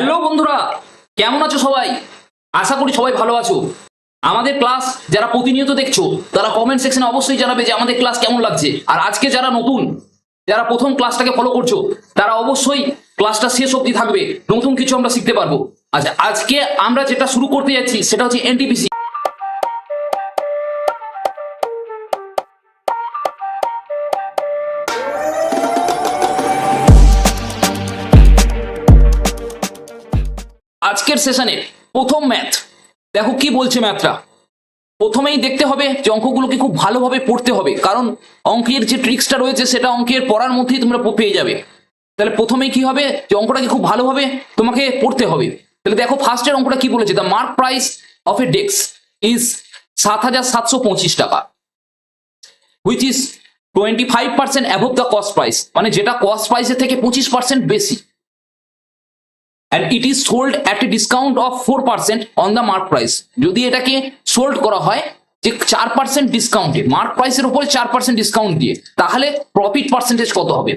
Hello বন্ধুরা, কেমন আছো সবাই? আশা করি সবাই ভালো আছো। আমাদের ক্লাস যারা প্রতিনিয়ত দেখছো তারা কমেন্ট সেকশনে অবশ্যই জানাবে যে আমাদের ক্লাস কেমন লাগছে। আর আজকে যারা নতুন, যারা প্রথম ক্লাসটাকে ফলো করছো, তারা অবশ্যই ক্লাসটা শেষ অবধি থাকবে, নতুন কিছু আমরা শিখতে পারবো। আচ্ছা, আজকে আমরা যেটা শুরু করতে যাচ্ছি সেটা হচ্ছে এনটিপিসি। আজকের সেশনে প্রথম ম্যাথ, দেখো কি বলছে ম্যাথটা। প্রথমেই দেখতে হবে যে অঙ্কগুলোকে খুব ভালোভাবে পড়তে হবে, কারণ অঙ্কের যে ট্রিক্সটা রয়েছে সেটা অঙ্কের পড়ার মধ্যেই তোমরা পেয়ে যাবে। তাহলে প্রথমেই কি হবে যে অঙ্কটাকে খুব ভালোভাবে তোমাকে পড়তে হবে। তাহলে দেখো ফার্স্টের অঙ্কটা কি বলেছে, the mark price of A desk is ৭,৭২৫ টাকা, which is 25% above the cost price, মানে যেটা কস্ট প্রাইসের থেকে 25% বেশি। and it is sold at a discount of 4% on the mark price। যদি এটাকে সোল্ড করা হয় যে 4% ডিসকাউন্টে, মার্ক প্রাইসের উপরে 4% ডিসকাউন্ট দিয়ে, তাহলে প্রফিট পার্সেন্টেজ কত হবে?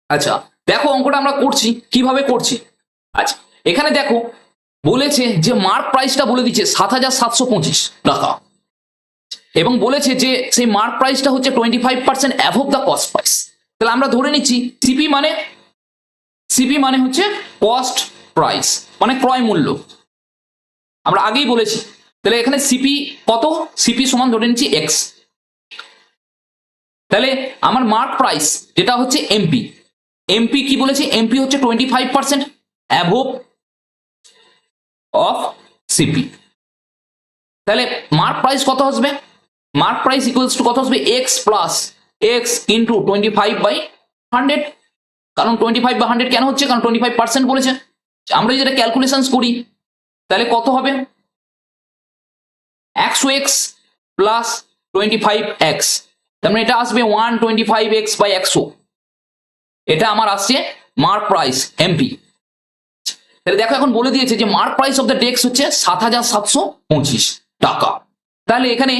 আচ্ছা দেখো অঙ্কটা আমরা করছি, কিভাবে করছি। আচ্ছা এখানে দেখো বলেছে যে মার্ক প্রাইসটা বলে দিচ্ছে ৭,৭২৫ টাকা, এবং বলেছে যে সেই মার্ক প্রাইসটা হচ্ছে 25% অ্যাবভ দ্য কস্ট প্রাইস। তাহলে আমরা ধরে নিচ্ছি সিপি মানে হচ্ছে কস্ট প্রাইস, মানে ক্রয় মূল্য, আমরা আগেই বলেছি। তাহলে এখানে সিপি কত, সিপি সমান ধরে নিচ্ছি এক্স। তাহলে আমার মার্ক প্রাইস যেটা হচ্ছে এমপি, এমপি কি বলেছি, এমপি হচ্ছে 25% অ্যাবভ অফ সিপি। তাহলে মার্ক প্রাইস কত আসবে, মার্ক প্রাইস ইকুয়ালস টু কত আসবে, এক্স প্লাস এক্স ইন্টু 25/100। কারণ 25/100 কেন হচ্ছে, কারণ 25% বলেছে। আমরা যদি এটা ক্যালকুলেশন করি তাহলে কত হবে, 100x প্লাস 25x, তার মানে এটা আসবে 125x/100। এটা আমার আসছে মার্ক প্রাইস এমপি। তাহলে দেখো এখন বলে দিয়েছে যে mark price of the desk হচ্ছে ৭,৭২৫ টাকা। তাহলে এখানে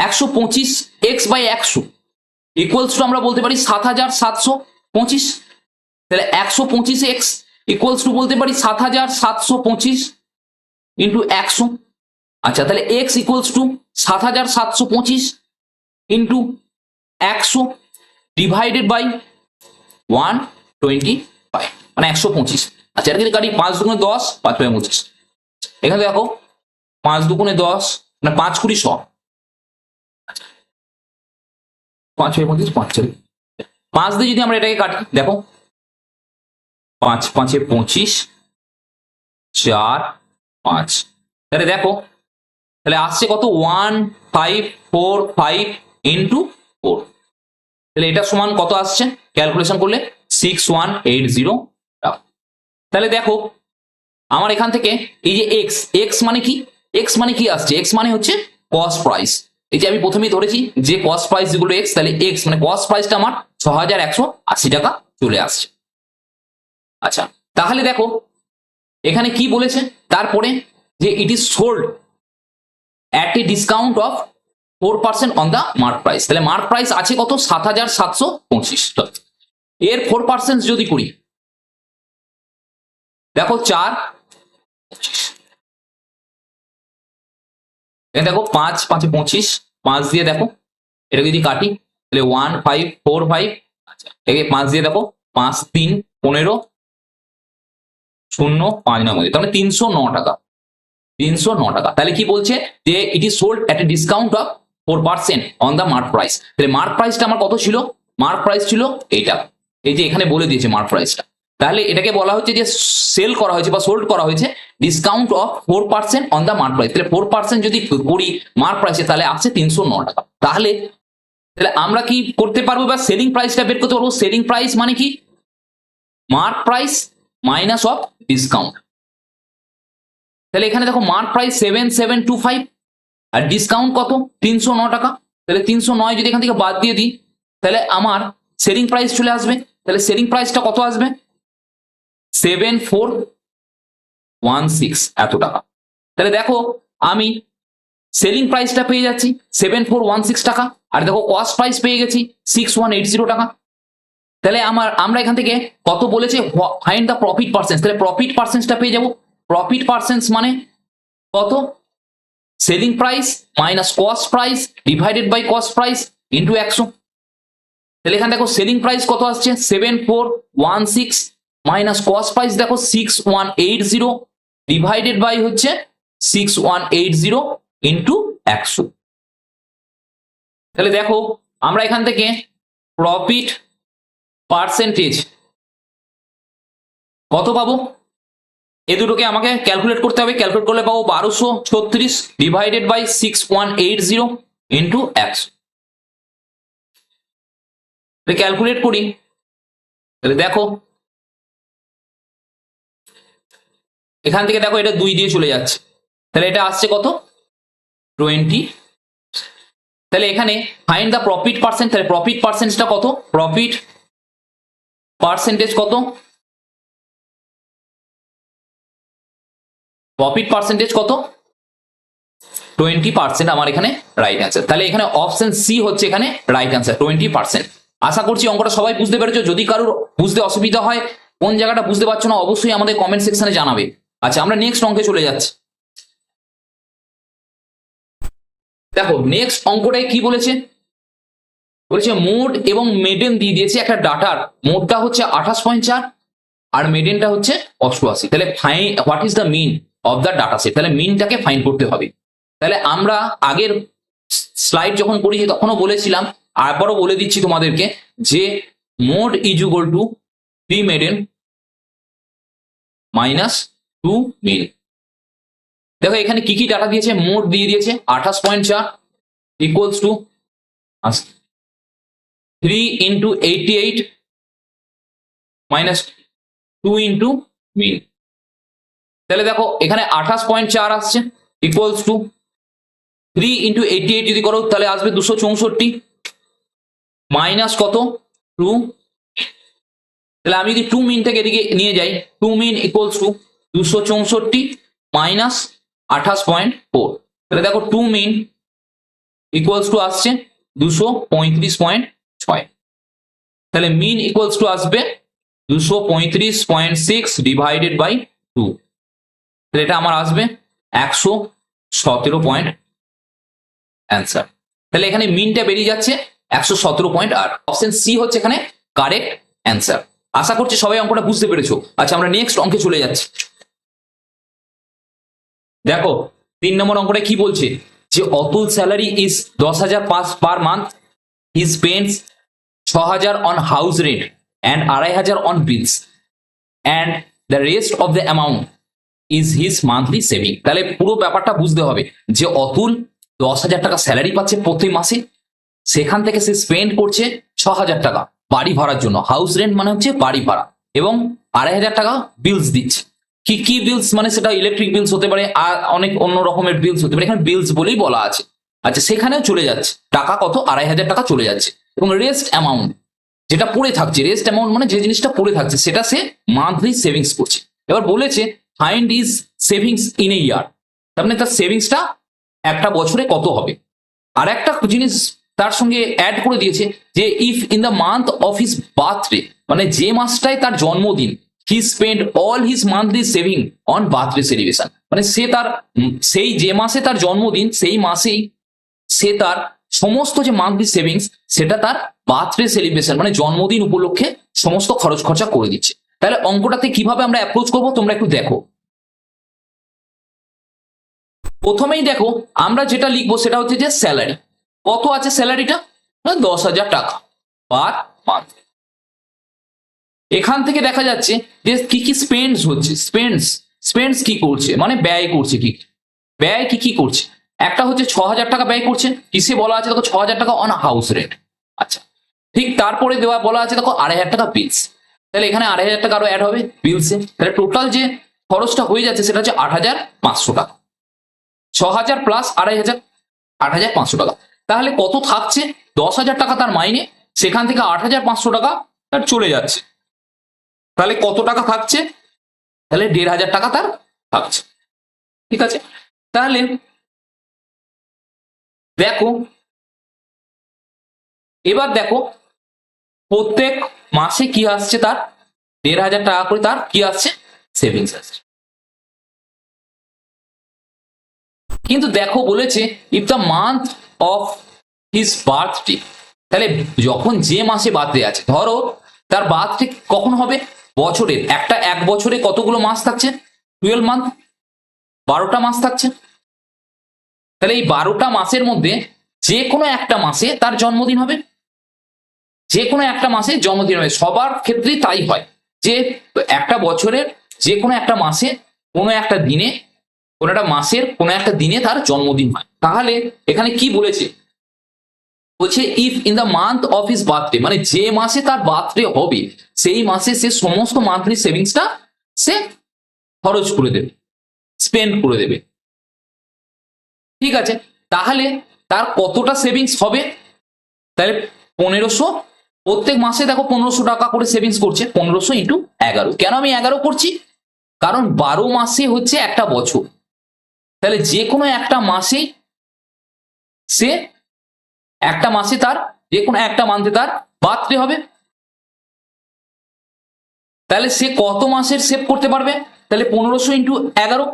125x/100 ইকুয়ালস টু আমরা বলতে পারি ৭,৭২৫। তাহলে 125x ইকুয়ালস টু বলতে পারি ৭,৭২৫ ইন্টু 100। আচ্ছা তাহলে x ইকুয়ালস টু ৭,৭২৫ ইন্টু 100 ডিভাইডেড বাই 125, মানে 125। আচ্ছা এটা কাটি, 5 দুগুণে 10, 5 5 25। এখানে দেখো 5 দুগুণে 10, মানে 5 কুড়ি 100, 5 5 25, 5 4, 5 দিয়ে যদি আমরা এটাকে কাটি, দেখো 5 5 25, 4 5। তাহলে দেখো তাহলে আসছে কত, 1545 ইন্টু 4। তাহলে এটা সমান কত আসছে ক্যালকুলেশন করলে, 6180 টাকা। তাহলে দেখো আমার এখান থেকে এই যে এক্স, এক্স মানে কি, এক্স মানে কি আসছে, এক্স মানে হচ্ছে কস্ট প্রাইস। এই যে আমি প্রথমেই ধরেছি যে কস্ট প্রাইস যেগুলো এক্স, তাহলে এক্স মানে কস্ট প্রাইসটা আমার ৬,১৮০ টাকা চলে আসছে। আচ্ছা তাহলে দেখো এখানে কি বলেছে, তারপরে যে it is sold at a discount of 4% on the mark price. তাহলে মার্ক প্রাইস আছে কত, ৭,৭২৫। এর 4% যদি করি, দেখো 4 25, দেখো 5 5 25, 5 দিয়ে দেখো এটা যদি কাটি তাহলে 1545। আচ্ছা একে 5 দিয়ে দেখো, 5 3 15, 0 5 9 মধ্যে, তার মানে 309 টাকা, 309 টাকা। তাহলে কি বলছে যে it is sold at a discount of 4% on the mark price. তাহলে মার্ক প্রাইসটা আমার কত ছিল, মার্ক প্রাইস ছিল এইটা, এই যে এখানে বলে দিয়েছে মার্ক প্রাইসটা। তাহলে এটাকে বলা হচ্ছে যে সেল করা হয়েছে বা সোল্ড করা হয়েছে discount of 4% on the mark price. তাহলে 4% যদি করি মার্ক প্রাইসে তাহলে আসছে 309 টাকা। তাহলে আমরা কি করতে পারবো, বা সেলিং প্রাইসটা বের করতে পারবো। সেলিং প্রাইস মানে কি, mark price minus of discount. তাহলে এখানে দেখো মার্ক প্রাইস 7725 আর ডিসকাউন্ট কত, 309 টাকা। তাহলে 309 যদি এখান থেকে বাদ দিয়ে দিই তাহলে আমার সেলিং প্রাইস চলে আসবে। তাহলে সেলিং প্রাইসটা কত আসবে, 7416 এত টাকা। তাহলে দেখো আমি সেলিং প্রাইসটা পেয়ে যাচ্ছি 7416 টাকা, আর দেখো কস্ট প্রাইস পেয়ে গেছি 6180 টাকা। তাহলে আমরা এখান থেকে কত বলেছে, ফাইন্ড দ্য প্রফিট পার্সেন্ট, তাহলে প্রফিট পার্সেন্টটা পেয়ে যাবো। প্রফিট পার্সেন্ট মানে কত, selling price minus cost price divided by cost price into 100। তাহলে এখানে দেখো সেলিং প্রাইস কত আসছে 7416 মাইনাস কস্ট প্রাইস দেখো 6180 ডিভাইডেড বাই হচ্ছে 6180 ইন্টু 100। তাহলে দেখো আমরা এখান থেকে প্রফিট পার্সেন্টেজ কত পাবো, এ দুটোকে আমাকে ক্যালকুলেট করতে হবে। ক্যালকুলেট করলে পাবো 1236 ডিভাইডেড বাই 6180 ইন্টু 100। ক্যালকুলেট করি, তাহলে দেখো এখান থেকে দেখো এটা 2 দিয়ে চলে যাচ্ছে, তাহলে এটা আসছে কত 20। তাহলে এখানে ফাইন্ড দ্য প্রফিট পার্সেন্ট, তাহলে প্রফিট পার্সেন্টটা কত, প্রফিট পার্সেন্টেজ কত, প্রফিট পার্সেন্টেজ কত 20% আমার এখানে রাইট অ্যান্সার। তাহলে এখানে অপশন সি হচ্ছে এখানে রাইট অ্যান্সার 20%। আশা করছি অঙ্কটা সবাই বুঝতে পেরেছো। যদি কারোর বুঝতে অসুবিধা হয়, কোন জায়গাটা বুঝতে পারছো না, অবশ্যই আমাদের কমেন্ট সেকশনে জানাবে। আচ্ছা আমরা নেক্সট অঙ্কে চলে যাচ্ছি। দেখো নেক্সট অঙ্কটায় কি বলেছে, বলেছে মোড এবং মেডেন দিয়ে দিয়েছে একটা ডাটার, মোডটা হচ্ছে 28.4 আর মেডেনটা হচ্ছে 88। তাহলে what is the mean of the data set, তাহলে মিনটাকে ফাইন্ড করতে হবে। তাহলে আমরা আগের স্লাইড যখন করেছি তখনও বলেছিলাম, আবারও বলে দিচ্ছি তোমাদেরকে, যে mode is equal to 3 maiden minus 2 মিন। দেখো এখানে কি কি ডাটা দিয়েছে, মোড দিয়ে দিয়েছে 28.4 equals to 3 into 88 minus 2 into mean. তাহলে দেখো এখানে 28.4 আসছে ইকুয়ালস টু 3 ইন্টু 88 যদি করো তাহলে আসবে 264 মাইনাস কত 2। তাহলে আমি যদি 2 মিনটাকে এদিকে নিয়ে যাই, 2 মিন ইকুয়ালস টু 264 মাইনাস 28.4। তাহলে দেখো 2 মিন ইকুয়ালস টু আসছে 235.6। তাহলে মিন ইকুয়ালস টু আসবে 235.6 ডিভাইডেড বাই 2। তাহলে এটা আমার আসবে 117 পয়েন্ট অ্যান্সার। তাহলে এখানে মিনটা বেরিয়ে যাচ্ছে 117.8। অপশন সি হচ্ছে এখানে কারেক্ট অ্যান্সার। আশা করছি সবাই অঙ্কটা বুঝতে পেরেছো। আচ্ছা আমরা নেক্সট অঙ্কে চলে যাচ্ছি। দেখো 3 নম্বর অঙ্কটা কি বলছে, যে Atul salary is 10,000 per month, he spends 6,000 on house rent and 2,500 on beans and the rest of the amount is his monthly saving. তাহলে পুরো ব্যাপারটা বুঝতে হবে, যে অতুল 10,000 টাকা স্যালারি পাচ্ছে প্রতি মাসে, সেখান থেকে সে স্পেন্ড করছে 6,000 টাকা বাড়ি ভাড়ার জন্য, হাউস রেন্ট মানে হচ্ছে বাড়ি ভাড়া, এবং 2,500 টাকা বিলস দিচ্ছে। কি কি বিলস, মানে সেটা ইলেকট্রিক বিলস হতে পারে আর অনেক অন্য রকমের বিলস হতে পারে, এখানে বিলস বলেই বলা আছে। আচ্ছা সেখানেও চলে যাচ্ছে টাকা কত 2,500 টাকা চলে যাচ্ছে, এবং রেস্ট অ্যামাউন্ট যেটা পড়ে থাকছে, রেস্ট অ্যামাউন্ট মানে যে জিনিসটা পড়ে থাকছে সেটা সে মান্থলি সেভিংস করছে। এবার বলেছে find is savings in a year, তার মানে তার সেভিংসটা একটা বছরে কত হবে। আর একটা জিনিস তার সঙ্গে অ্যাড করে দিয়েছে, যে if in the month of his birthday, মানে যে মাসটায় তার জন্মদিন, he spend all his monthly saving on birthday celebration, মানে সে তার সেই যে মাসে তার জন্মদিন সেই মাসেই সে তার সমস্ত যে মান্থলি সেভিংস সেটা তার বার্থডে সেলিব্রেশন মানে জন্মদিন উপলক্ষে সমস্ত খরচ খরচা করে দিচ্ছে। তাহলে অঙ্কটাতে কিভাবে আমরা অ্যাপ্রোচ করবো তোমরা একটু দেখো। প্রথমেই দেখো আমরা যেটা লিখবো সেটা হচ্ছে যে স্যালারি কত আছে, স্যালারিটা 10,000 টাকা পার মান্থ। এখান থেকে দেখা যাচ্ছে যে কি কি স্পেন্ডস হচ্ছে, স্পেন্ডস কি করছে মানে ব্যয় করছে, কি ব্যয় কি কি করছে। একটা হচ্ছে 6,000 টাকা ব্যয় করছে, কিসে বলা আছে দেখো 6,000 টাকা অন হাউস রেন্ট। আচ্ছা ঠিক তারপরে দেওয়া বলা আছে দেখো 2,500 টাকা বিলস, তাহলে এখানে 2,500 টাকা আরো অ্যাড হবে বিলসে, তাহলে টোটাল যে খরচটা হয়ে যাচ্ছে সেটা হচ্ছে 8,500 টাকা। 6,000 প্লাস 2,500 8,500 টাকা। তাহলে কত থাকছে 10,000 টাকা তার মাইনে, সেখান থেকে 8,500 টাকা তার চলে যাচ্ছে, তাহলে কত টাকা থাকছে, তাহলে 1,500 টাকা তার থাকছে। ঠিক আছে, তাহলে দেখো এবার দেখো প্রত্যেক মাসে কি আসছে তার 1,500 টাকা করে তার কি আসছে সেভিংস আসছে। কিন্তু দেখো বলেছে if the month of his birthday, তাহলে যখন যে মাসে বার্থডে আছে, ধরো তার বার্থডে কখন হবে, বছরের এক বছরে কতগুলো মাস থাকছে, 12 মান্থ, 12টা মাস থাকছে। তাহলে এই 12টা মাসের মধ্যে যে কোনো একটা মাসে তার জন্মদিন হবে, যে কোনো একটা মাসে জন্মদিন হবে, সবার ক্ষেত্রেই তাই হয় যে একটা বছরের যে কোনো একটা মাসে কোনো একটা দিনে, কোনো একটা মাসের কোনো একটা দিনে তার জন্মদিন হয়। তাহলে এখানে কি বলেছে, বলছে if in the month of his birthday, মানে যে মাসে তার বার্থডে হবে সেই মাসে সে সমস্ত মান্থলি সেভিংসটা সে খরচ করে দেবে, স্পেন্ড করে দেবে। ঠিক আছে, তাহলে তার কতটা সেভিংস হবে, তাহলে 1500, প্রত্যেক মাসে দেখো 1500 টাকা করে সেভিংস করছে, 1500 ইন্টু 11। কেন আমি 11 করছি, কারণ 12 মাসে হচ্ছে একটা বছর, তাহলে যে কোনো একটা মাসে সে একটা মাসে তার যে কোনো একটা মান্থে তার বার্থডে হবে, তাহলে সে কত মাসের সেভ করতে পারবে, তাহলে 1500 ইন্টু 11,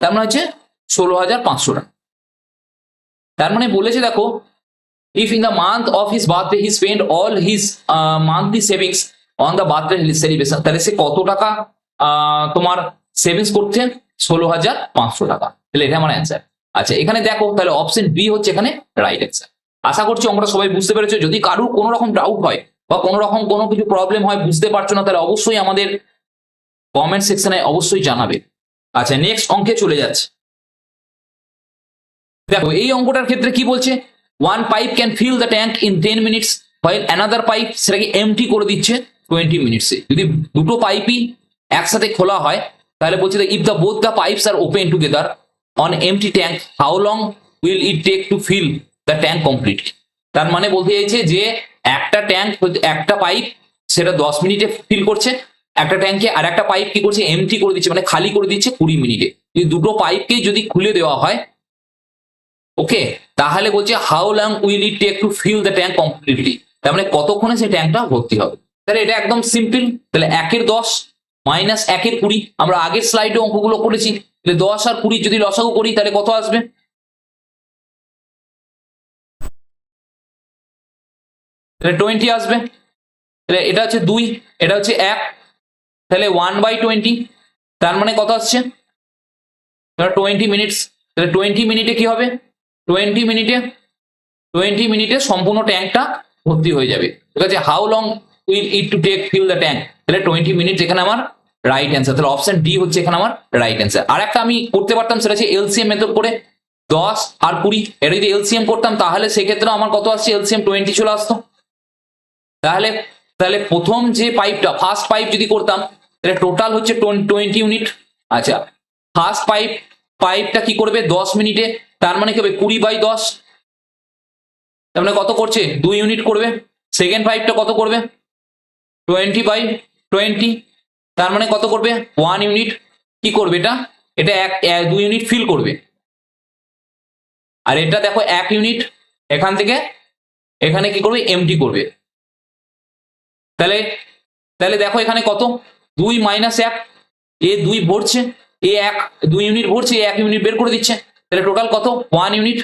তার মানে হচ্ছে 16,500 টাকা। তার মানে বলেছে দেখো if in the month of his birthday he spent all his monthly savings on the birthday celebration, তাহলে সে কত টাকা তোমার সেভিংস করছে, 16,500 টাকা। তাহলে এটা আমার অ্যান্সার। আচ্ছা এখানে দেখো তাহলে অপশন বি হচ্ছে এখানে রাইট অ্যান্সার। আশা করছি আমরা সবাই বুঝতে পেরেছো। যদি কারোর কোনো রকম ডাউট হয় বা কোনো রকম কোনো কিছু প্রবলেম হয়, বুঝতে পারছো না, তাহলে অবশ্যই আমাদের কমেন্ট সেকশনে অবশ্যই জানাবে। আচ্ছা নেক্সট অঙ্কে চলে যাচ্ছে। দেখো এই অঙ্কটার ক্ষেত্রে কি বলছে, one pipe can fill the tank in 10 minutes while another pipe সেটাকে এমটি করে দিচ্ছে 20 মিনিটসে। যদি দুটো পাইপই একসাথে খোলা হয় তাহলে বলছে if the both the pipes are open together on empty tank how long will it take to fill the tank completely. তার মানে বলতে চাইছে যে একটা ট্যাঙ্ক, একটা পাইপ সেটা 10 মিনিটে ফিল করছে একটা ট্যাঙ্কে, আর একটা পাইপ কি করছে এমটি করে দিচ্ছে, মানে খালি করে দিচ্ছে 20 মিনিটে। যদি দুটো পাইপকে যদি খুলে দেওয়া হয়, ওকে, তাহলে বলছে how long will it take to fill the tank completely, তার মানে কতক্ষণে সেই ট্যাঙ্কটা ভর্তি হবে। তাহলে এটা একদম সিম্পল। তাহলে 1 এর 10 মাইনাস 1 এর 20, আমরা আগের স্লাইডে অঙ্কগুলো করেছি। তাহলে 10 আর 20 যদি লসাগু করি তাহলে কত আসবে, তাহলে 20 আসবে। তাহলে এটা হচ্ছে 2, এটা হচ্ছে 1, তাহলে 1/20, তার মানে কত আসছে, 20 মিনিটস। তাহলে 20 মিনিটে কি হবে, 20 মিনিটে সম্পূর্ণ ট্যাঙ্কটা ভর্তি হয়ে যাবে। ঠিক আছে, how long will it to take fill the tank, তাহলে 20 মিনিট এখানে আমার রাইট অ্যান্সার। তাহলে অপশন ডি হচ্ছে এখানে আমার রাইট অ্যান্সার। আর একটা আমি করতে পারতাম, সেটা হচ্ছে এলসিএম মেথড করে 10 আর 20 এটা যদি এলসিএম করতাম তাহলে সেক্ষেত্রে আমার কত আসছে, এলসিএম 20 চলে আসতো। তাহলে তাহলে প্রথম যে পাইপটা, ফার্স্ট পাইপ যদি করতাম তাহলে টোটাল হচ্ছে 20 ইউনিট। আচ্ছা ফার্স্ট পাইপটা কি করবে 10 মিনিটে, তার মানে কি হবে 20/10, তার মানে কত করছে 2 ইউনিট করবে। সেকেন্ড পাইপটা কত করবে 20/20, তার মানে কত করবে 1 ইউনিট। কি করবে এটা, এটা 2 ইউনিট ফিল করবে। আর এটা দেখো 1 ইউনিট, এখান থেকে এখানে কি করবে এমটি করবে। তাহলে তাহলে দেখো এখানে কত 2 মাইনাস 1, এ 2 ভরছে, এ 2 ইউনিট ভরছে, এ 1 ইউনিট বের করে দিচ্ছে। তাহলে টোটাল কত 1 ইউনিট।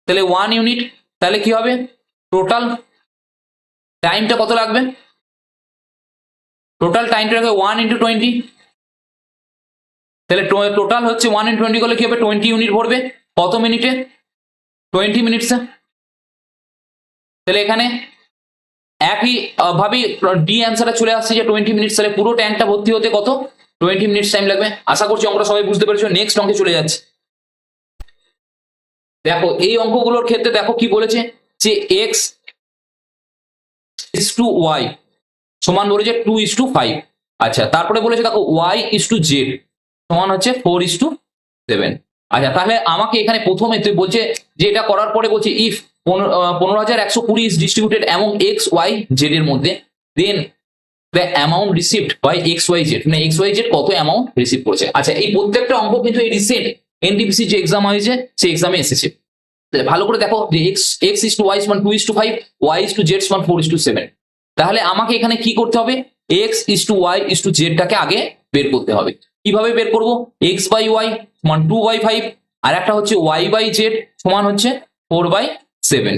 তাহলে 1 ইউনিট, তাহলে কি হবে টোটাল টাইমটা কত লাগবে, টোটাল টাইমটা লাগবে 1 × 20। তাহলে টোটাল হচ্ছে 1 × 20 করলে কি হবে 20 ইউনিট ভরবে কত মিনিটে, 20 মিনিটসে। তাহলে এখানে একই ভাবে ডি অ্যান্সারটা চলে আসছে যে 20 মিনিটস। তাহলে পুরো ট্যাঙ্কটা ভর্তি হতে কত 20 মিনিটস টাইম লাগবে। আশা করছি আমরা সবাই বুঝতে পেরেছো। নেক্সট অঙ্কে চলে যাচ্ছে। দেখো এই অঙ্কগুলোর ক্ষেত্রে দেখো কি বলেছে যে x is to y সমান বলেছে 2:5। আচ্ছা তারপরে বলেছে দেখো y is to z সমান হচ্ছে 4:7। আচ্ছা তাহলে আমাকে এখানে প্রথমে তুই বলছে যে এটা করার পরে বলছে if 15,120 is distributed among x y z এর মধ্যে, then the amount received by X Y Z, মানে এক্স ওয়াই জেড কত অ্যামাউন্ট রিসিভ করেছে। আচ্ছা এই প্রত্যেকটা অঙ্ক কিন্তু এই রিসেন্ট এনটিপিসি যে এক্সাম হয়েছে সেই এক্সামে এসেছে। ভালো করে দেখো যে x is to y সমান 2:5, y is to z সমান 4:7। তাহলে আমাকে এখানে কি করতে হবে, x is to y is two জেডটাকে আগে বের করতে হবে। কিভাবে বের করব, এক্স বাই ওয়াই সমান 2/5, আর একটা হচ্ছে ওয়াই বাই জেড সমান হচ্ছে 4/7।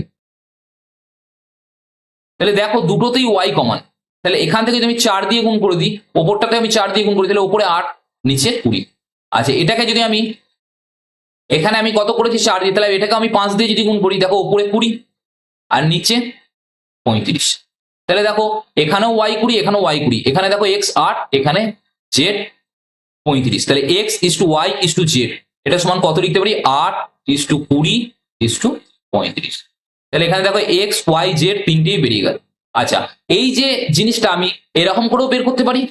তাহলে দেখো দুটোতেই ওয়াই কমন, তাহলে এখান থেকে যদি আমি 4 দিয়ে গুণ করে দিই, ওপরটাতে আমি 4 দিয়ে গুণ করি, তাহলে ওপরে 8 নিচে 20। আচ্ছা এটাকে যদি আমি এখানে আমি কত করেছি 4 দিয়ে, তাহলে এটাকে আমি 5 দিয়ে যদি গুণ করি, দেখো ওপরে 20 আর নিচে 35। তাহলে দেখো এখানেও ওয়াই 20, এখানেও ওয়াই 20, এখানে দেখো এক্স 8, এখানে জেড 35। তাহলে x is to y is to Z এটা সমান কত লিখতে পারি, 8 ইস টু 20 ইস টু 35। তাহলে এখানে দেখো এক্স ওয়াই জেড তিনটেই বেরিয়ে গেল। আচ্ছা এই যে জিনিসটা আমি এরকম করেও বের করতে পারি।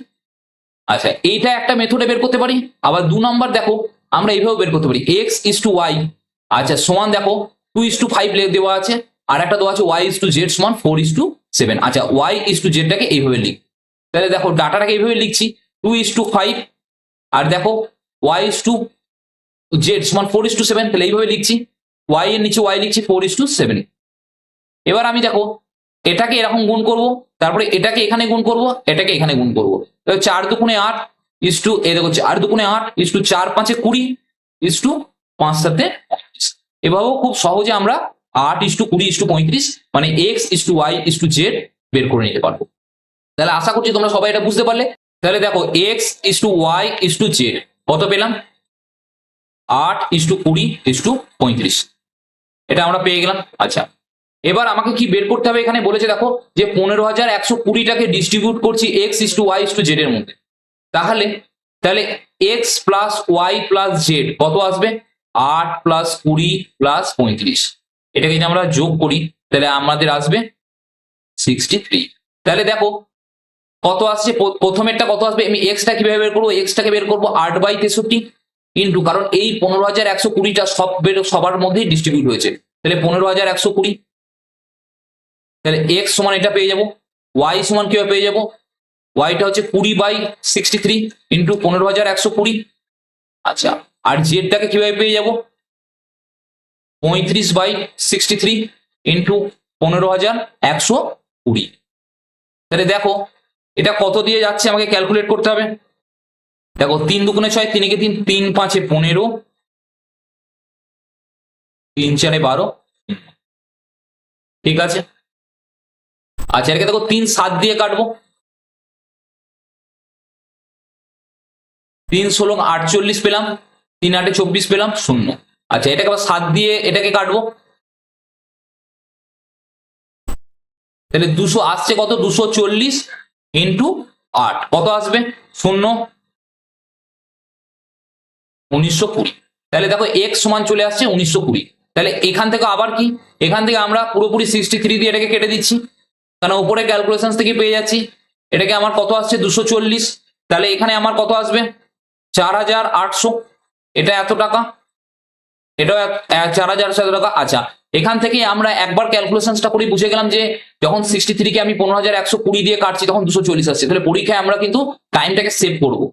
আচ্ছা এইটা একটা মেথডে বের করতে পারি। আবার 2 নাম্বার দেখো আমরা এইভাবে বের করতে পারি, এক্স ইস টু ওয়াই আচ্ছা সমান দেখো 2:5 দেওয়া আছে, আর একটা দেওয়া আছে ওয়াই ইস টু জেড সমান 4:7। আচ্ছা ওয়াই ইস টু জেডটাকে এইভাবে লিখ, তাহলে দেখো ডাটাটাকে এইভাবে লিখছি 2:5, আর দেখো ওয়াই ইস টু জেড সমান 4:7, তাহলে এইভাবে লিখছি, ওয়াই এর নিচে ওয়াই লিখছি 4:7। এবার আমি দেখো এটাকে এরকম গুণ করব, তারপরে এটাকে এখানে গুণ করব, এটাকে এখানে গুণ করব, 4 দুগুণে 8 ইস টু এই দেখো 4 দুগুণে 8 ইস টু 4 5 20 ইস টু 5 7 35। এভাবেও খুব সহজে আমরা 8 ইস টু 20 ইস টু 35 মানে x is to y is to Z বের করে নিতে পারবো। তাহলে আশা করছি তোমরা সবাই এটা বুঝতে পারলে। তাহলে দেখো x is to y is to Z কত পেলাম, 8 ইস টু 20 ইস টু 35, এটা আমরা পেয়ে গেলাম। আচ্ছা এবার আমাকে কি বের করতে হবে, এখানে বলেছে দেখো যে 15,120টাকে ডিস্ট্রিবিউট করছি x is to y is to z এর মধ্যে। তাহলে তাহলে x plus y plus z কত আসবে, 8 প্লাস 20 প্লাস 35, এটাকে যদি আমরা যোগ করি তাহলে আমাদের আসবে 63। তাহলে দেখো কত আসছে, প্রথমেরটা কত আসবে, আমি এক্সটা কিভাবে বের করবো, এক্সটাকে বের করবো 8/63 ইন্টু, কারণ এই 15,120টা সবার মধ্যেই ডিস্ট্রিবিউট হয়েছে, তাহলে 15,120, তাহলে এক্স সমান এটা পেয়ে যাবো, ওয়াই সমান কিভাবে পেয়ে যাবো, ওয়াইটা হচ্ছে 20/63 ইন্টু 15,120। আচ্ছা আর জেডটাকে কিভাবে পেয়ে যাবো, 35/63 ইন্টু 15,120। তাহলে দেখো এটা কত দিয়ে যাচ্ছে আমাকে ক্যালকুলেট করতে হবে, দেখো 3 দুগুণে 6, 3 একে 3, 3 5 15, 3 4 12, ঠিক আছে। আচ্ছা এটাকে দেখো 3 7 দিয়ে কাটবো, 3 16 48 পেলাম, 3 8 24 পেলাম 0। আচ্ছা এটাকে আবার 7 দিয়ে এটাকে কাটবো, তাহলে 200 আসছে কত, 240 ইন্টু 8 কত আসবে, 0 1920। তাহলে দেখো এক্স সমান চলে আসছে 1920। তাহলে এখান থেকে আবার কি, এখান থেকে আমরা পুরোপুরি 63 দিয়ে এটাকে কেটে দিচ্ছি, কারণ উপরে ক্যালকুলেশন থেকে পেয়ে যাচ্ছি এটাকে আমার কত আসছে 240। তাহলে এখানে আমার কত আসবে 4,800, এটা এত টাকা, এটাও 4,800 টাকা। আচ্ছা এখান থেকে আমরা একবার ক্যালকুলেশনটা করে বুঝে গেলাম যে যখন 63 কে আমি 15,120 দিয়ে কাটছি তখন 240 আসছে। তাহলে পরীক্ষায় আমরা কিন্তু টাইমটাকে সেভ করবো।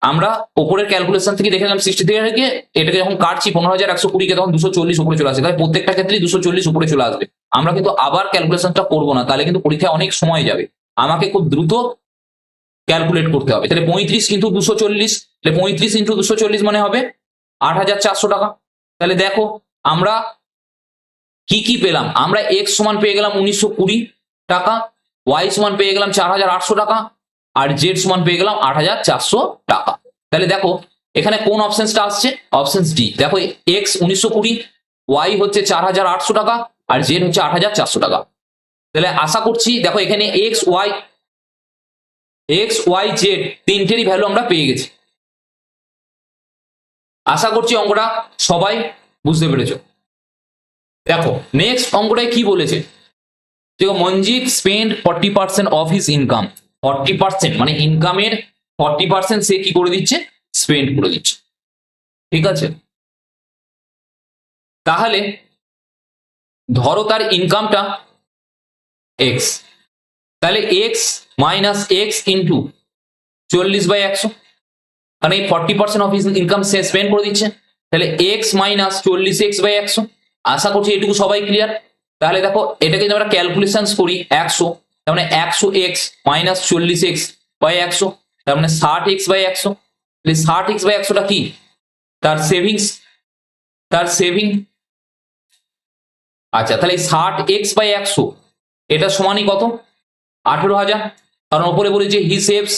আমরা ওপরের ক্যালকুলেশন থেকে দেখলাম 63 থেকে এটাকে যখন কাটছি 15,120 কে তখন 240 উপরে চলে আসে, তাহলে প্রত্যেকটা ক্ষেত্রেই 240 উপরে চলে আসবে। আমরা কিন্তু আবার ক্যালকুলেশনটা করবো না, তাহলে কিন্তু পরীক্ষায় অনেক সময় যাবে, আমাকে খুব দ্রুত ক্যালকুলেট করতে হবে। তাহলে 35 কিন্তু 240, তাহলে 35 ইন্টু 240 মানে হবে 8,400 টাকা। তাহলে দেখো আমরা কি কি পেলাম, আমরা এক্স সমান পেয়ে গেলাম 1920 টাকা, ওয়াই সমান পেয়ে গেলাম 4,800 টাকা, আর জেড সমান পেয়ে গেলাম 8,400 টাকা। তাহলে দেখো এখানে কোন অপশনটা আসছে, অপশন ডি। দেখো এক্স 1920, ওয়াই হচ্ছে 4,800 টাকা, আর জেড হচ্ছে 8,400 টাকা। তাহলে আশা করছি দেখো এখানে এক্স ওয়াই জেড তিনটেরই ভ্যালু আমরা পেয়ে গেছি। আশা করছি অঙ্কটা সবাই বুঝতে পেরেছো। দেখো নেক্সট অঙ্কটায় কি বলেছে, দেখো Manjit spend 40% of his income, 40% মানে ইনকামের 40% সে কি করে দিচ্ছে, স্পেন্ড করে দিচ্ছে, ঠিক আছে। তাহলে ধরো তার ইনকামটা এক্স, তাহলে এক্স মাইনাস এক্স ইন্টু 40/100, কারণ এই 40% of his income say spend করে দিচ্ছে, তাহলে এক্স মাইনাস 40x/100। আশা করছি এটুকু সবাই ক্লিয়ার। তাহলে দেখো এটাকে যদি আমরা ক্যালকুলেশন করি 100, তার মানে 100x মাইনাস 40x বাই 100, তার মানে 60x বাই 100। 60x বাই 100টা কি? তার সেভিংস, তার সেভিং। আচ্ছা, তাহলে 60x বাই 100 এটা সমানই কত? 18,000। কারণ ওপরে বলেছে হি সেভস,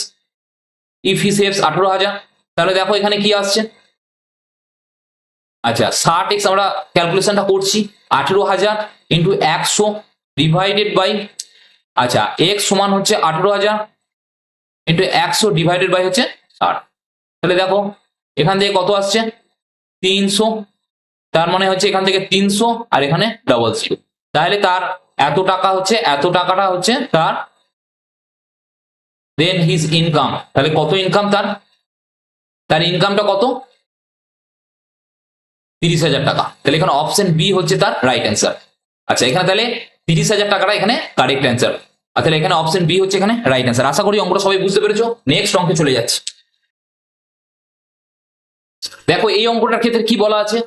ইফ হি সেভস 18,000। তাহলে দেখো এখানে কি আসছে। আচ্ছা, 60x আমরা ক্যালকুলেশনটা করছি, 18,000 ইন্টু 100 ডিভাইডেড বাই, আচ্ছা x সমান হচ্ছে 18,000 ইন্টু 100 ডিভাইডেড বাই হচ্ছে 60। তাহলে দেখো এখান থেকে কত আসছে? 300। তার মানে হচ্ছে এখান থেকে 300 আর এখানে ডাবল জিরো। তাহলে তার এত টাকা হচ্ছে, এত টাকাটা হচ্ছে তার দেন হিজ ইনকাম। তাহলে কত ইনকাম তার? তার ইনকামটা কত? 30,000 টাকা। তাহলে এখানে অপশন বি হচ্ছে তার রাইট অ্যান্সার। আচ্ছা, এখানে তাহলে 30,000 টাকাটা এখানে কারেক্ট অ্যান্সার। তাহলে এখানে অপশন বি হচ্ছে এখানে রাইট অ্যান্সার। আশা করি অঙ্কটা সবাই বুঝতে পেরেছো। নেক্সট অঙ্কে চলে যাচ্ছে। দেখো এই অঙ্কটার ক্ষেত্রে কি বলা আছে,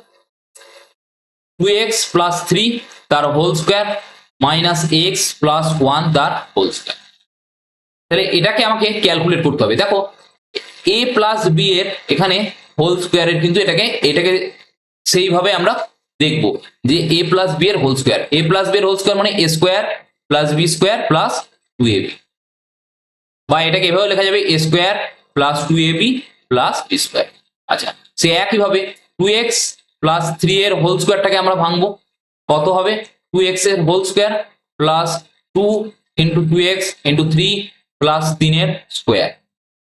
2x প্লাস 3 তার whole square minus x plus 1 তার হোল স্কোয়ার। তাহলে এটাকে আমাকে ক্যালকুলেট করতে হবে। দেখো a প্লাস বি এর এখানে হোল স্কোয়ারের কিন্তু এটাকে সেইভাবে আমরা দেখবো যে a প্লাস বি এর whole square, a plus b এর হোল স্কোয়ার মানে a square plus b square plus 2ab, বা এটাকে এভাবে লেখা যাবে a square plus 2ab plus b square. আচ্ছা, সে একইভাবে 2x প্লাস 3 এর হোল স্কোয়ারটাকে আমরা ভাঙবো। কত হবে? 2x এর whole square plus 2 into 2x into 3 plus 3 এর স্কোয়ার।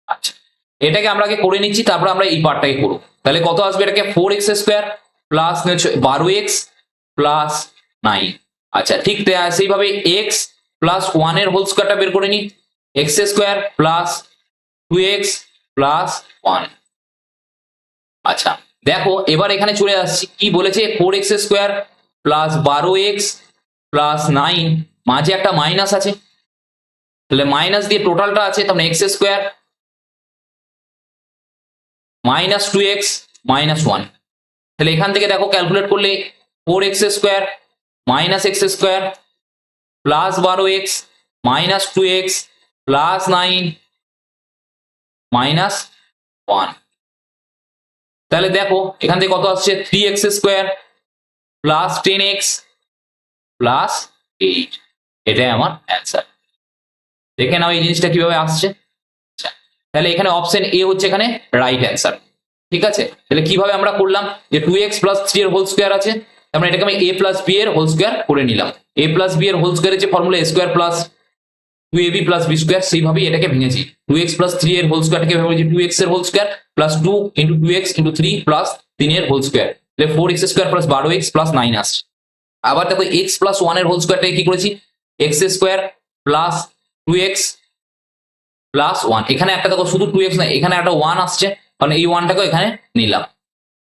আচ্ছা, এটাকে আমরা আগে করে নিচ্ছি, তারপর আমরা এই পার্টটাকে করবো। তাহলে কত আসবে? এটাকে 4x square plus 12x plus 9। আচ্ছা, ঠিক সেইভাবে x প্লাস 1 এর হোল স্কোয়ারটা বের করে নি, x square plus 2x plus 1। আচ্ছা দেখো এবার এখানে চলে আসছি, কি বলেছে? 4x square plus 12x plus 9, মাঝে একটা মাইনাস আছে, তাহলে মাইনাস দিয়ে টোটালটা আছে, তার মানে x square minus 2x minus 1। তাহলে এখান থেকে দেখো ক্যালকুলেট করলে 4x square minus x square plus 12x minus 2x plus 9 minus 1। তাহলে দেখো এখান থেকে কত আসছে? 3x square plus 10x plus 8। এটাই আমার অ্যান্সার। দেখে নাও এই জিনিসটা কিভাবে আসছে। আচ্ছা, তাহলে এখানে অপশন এ হচ্ছে এখানে রাইট অ্যান্সার। ঠিক আছে, তাহলে কিভাবে আমরা করলাম যে 2x প্লাস 3 এর হোল স্কোয়ার আছে, তার মানে এটাকে আমি a প্লাস বি এর হোল স্কোয়ার করে নিলাম। a প্লাস বি এর হোল স্কোয়ারের যে formula a square plus 2ab plus b square, সেইভাবেই এটাকে ভেঙেছি। 2x প্লাস 3 এর হোল স্কোয়ারটাকে ভেঙেছি 2x এর whole square plus 2 into 2x into 3 plus 3 এর হোল স্কোয়ার, তাহলে 4x square plus 12x plus 9 আসছে। আবার দেখো x প্লাস 1 এর হোল স্কোয়ারটাকে কি করেছি? x square plus 2x plus 1। এখানে একটা দেখো শুধু 2x না, এখানে একটা 1 আসছে, কারণ এই 1টাকে এখানে নিলাম।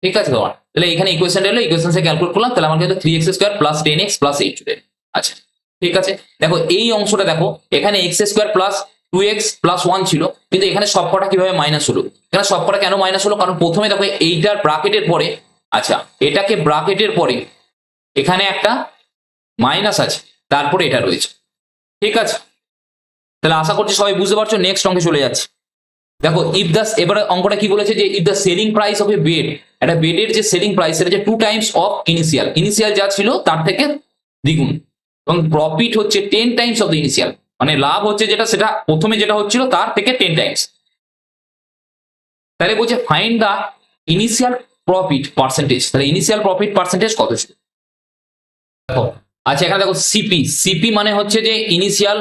ঠিক আছে তোমার, তাহলে এখানে ইকুয়েশনটা হলো, ইকুয়েশন থেকে ক্যালকুলেট করলাম, তাহলে আমার কিন্তু 3x square plus 10x plus 8 চলে এলো। আচ্ছা ঠিক আছে, দেখো এই অংশটা দেখো, এখানে x square plus 2x plus 1 ছিল, কিন্তু এখানে সবকটা কিভাবে মাইনাস হলো? এখানে সবকটা কেন মাইনাস হলো? কারণ প্রথমে দেখো এইটার ব্র্যাকেটের পরে, আচ্ছা এটাকে ব্র্যাকেটের পরে এখানে একটা মাইনাস আছে, তারপরে এটা রয়েছে। ঠিক আছে, তাহলে আশা করছি সবাই বুঝতে পারছো। নেক্সট অঙ্কে চলে যাচ্ছে। দেখো ইফ দ্য, এবারে অঙ্কটা কি বলেছে যে if the selling price of A bed, একটা বেডের যে সেলিং প্রাইস সেটা যে 2 টাইমস অফ ইনিশিয়াল, ইনিশিয়াল যা ছিল তার থেকে দ্বিগুণ, এবং প্রফিট হচ্ছে 10 টাইমস অফ দ্য ইনিশিয়াল, মানে লাভ হচ্ছে যেটা সেটা প্রথমে যেটা হচ্ছিল তার থেকে 10 টাইমস। তাহলে বলছে find the initial profit percentage. তাহলে ইনিশিয়াল প্রফিট পার্সেন্টেজ কত ছিল? দেখো আচ্ছা এখানে দেখো সিপি, সিপি মানে হচ্ছে যে ইনিশিয়াল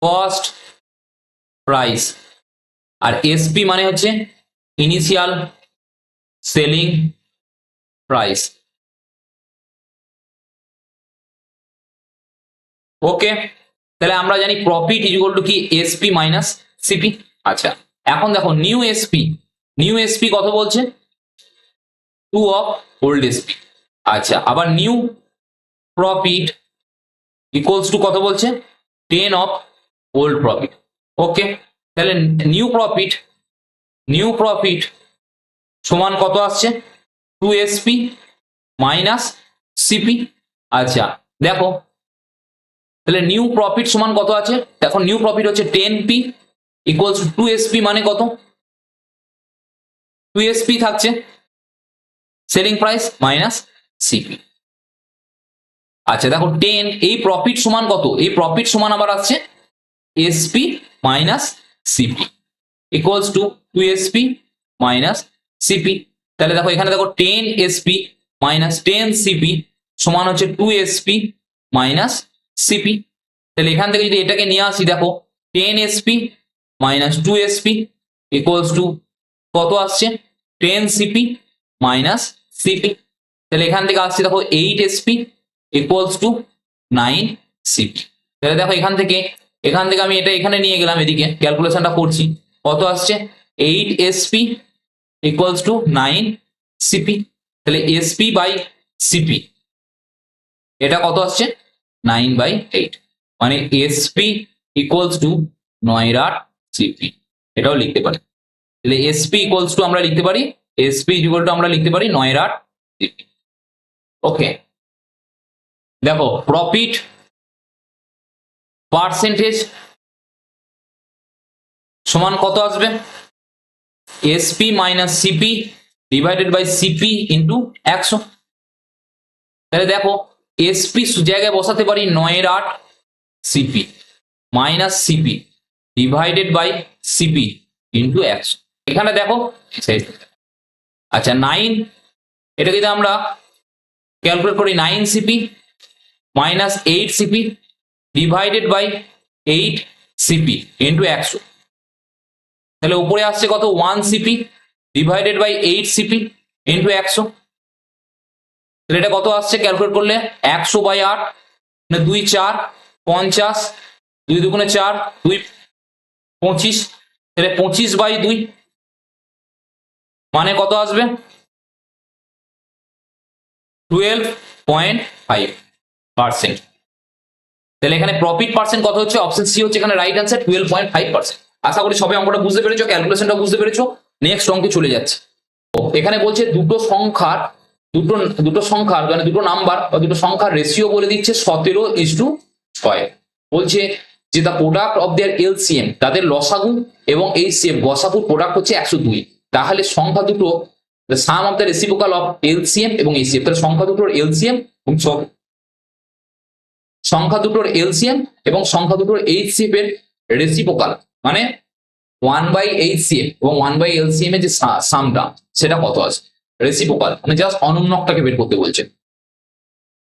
কস্ট প্রাইস, আর এসপি মানে হচ্ছে ইনিশিয়াল সেলিং প্রাইস। ওকে, তাহলে আমরা জানি প্রফিট ইজ ইকুয়াল টু কি? SP minus CP. আচ্ছা এখন দেখো নিউ এসপি, নিউ এসপি কত বলছে? 2 অফ ওল্ড এসপি। আচ্ছা আবার নিউ প্রফিট ইকুয়ালস টু কত বলছে? 10 অফ ওল্ড প্রফিট। ওকে, তাহলে নিউ প্রফিট, নিউ প্রফিট সমান কত আসছে? 2sp minus CP. আচ্ছা দেখো তাহলে নিউ প্রফিট সমান কত আছে? এখন নিউ প্রফিট হচ্ছে 10p ইকুয়ালস টু 2sp, মানে কত? 2sp থাকছে সেলিং প্রাইস মাইনাস সিপি। আচ্ছা দেখো 10, এই প্রফিট সমান কত? এই প্রফিট সমান আবার আসছে SP minus CP equals to 2sp minus CP. তাহলে দেখো এখানে দেখো 10sp মাইনাস 10cp সমান হচ্ছে 2sp মাইনাস সিপি। তাহলে এখান থেকে যদি এটাকে নিয়ে আসি, দেখো 10sp minus 2sp equals to কত আসছে? 10cp minus CP. তাহলে এখান থেকে আসছে দেখো 8sp ইকুয়ালস টু 9cp। তাহলে দেখো এখান থেকে আমি এটা এখানে নিয়ে গেলাম, এদিকে ক্যালকুলেশনটা করছি, কত আসছে? 8sp equals to 9cp। তাহলে sp বাই cp এটা কত আসছে? 9/8, মানে sp ইকুয়ালস টু 9/8cp। এটাও লিখতে পারি। তাহলে sp ইকুয়ালস টু আমরা লিখতে পারি, sp ইকুয়াল টু আমরা লিখতে পারি 9/8cp। ওকে, দেখো প্রফিট পার্সেন্টেজ সমান কত আসবে? sp minus cp divided by cp into 100। তাহলে দেখো sp জায়গায় বসাতে পারি 9/8cp minus cp divided by cp into 100। এখানে দেখো আচ্ছা 9, এটা যদি আমরা ক্যালকুলেট করি 9cp minus 8cp divided by 8cp into 100, তাহলে উপরে আসছে কত? 1cp divided by 8cp into 100। তাহলে এটা কত আসছে ক্যালকুলেট করলে? 100/8, মানে 2 4 50, 2 2 4 2 25, তাহলে 25/2 মানে কত আসবে? 12.5%। তাহলে এখানে প্রফিট পার্সেন্ট কত হচ্ছে? অপশন সি হচ্ছে এখানে রাইট অ্যান্সার, 12.5%। আশা করি সবাই অঙ্কটা বুঝতে পেরেছো, ক্যালকুলেশনটা বুঝতে পেরেছো। নেক্সট অঙ্কে চলে যাচ্ছে। এখানে বলছে দুটো সংখ্যার মানে দুটো নাম্বার বা দুটো সংখ্যার রেশিও বলে দিচ্ছে 17:6। বলছে যে the product of their LCM, তাদের লসাগু এবং এইচসিএফ গসাগুর প্রোডাক্ট হচ্ছে 102। তাহলে সংখ্যা দুটো the sum of the reciprocal of LCM এবং HCF, তাহলে সংখ্যা দুটোর LCM এবং সংখ্যা দুটোর LCM এবং সংখ্যা দুটোর HCF এর রেসিপ্রোকাল, মানে 1/HCF এবং 1/LCM এর যে সামটা সেটা কত আছে? রেসিপ্রোকাল মানে জাস্ট অনুন্নকটাকে বের করতে বলছে।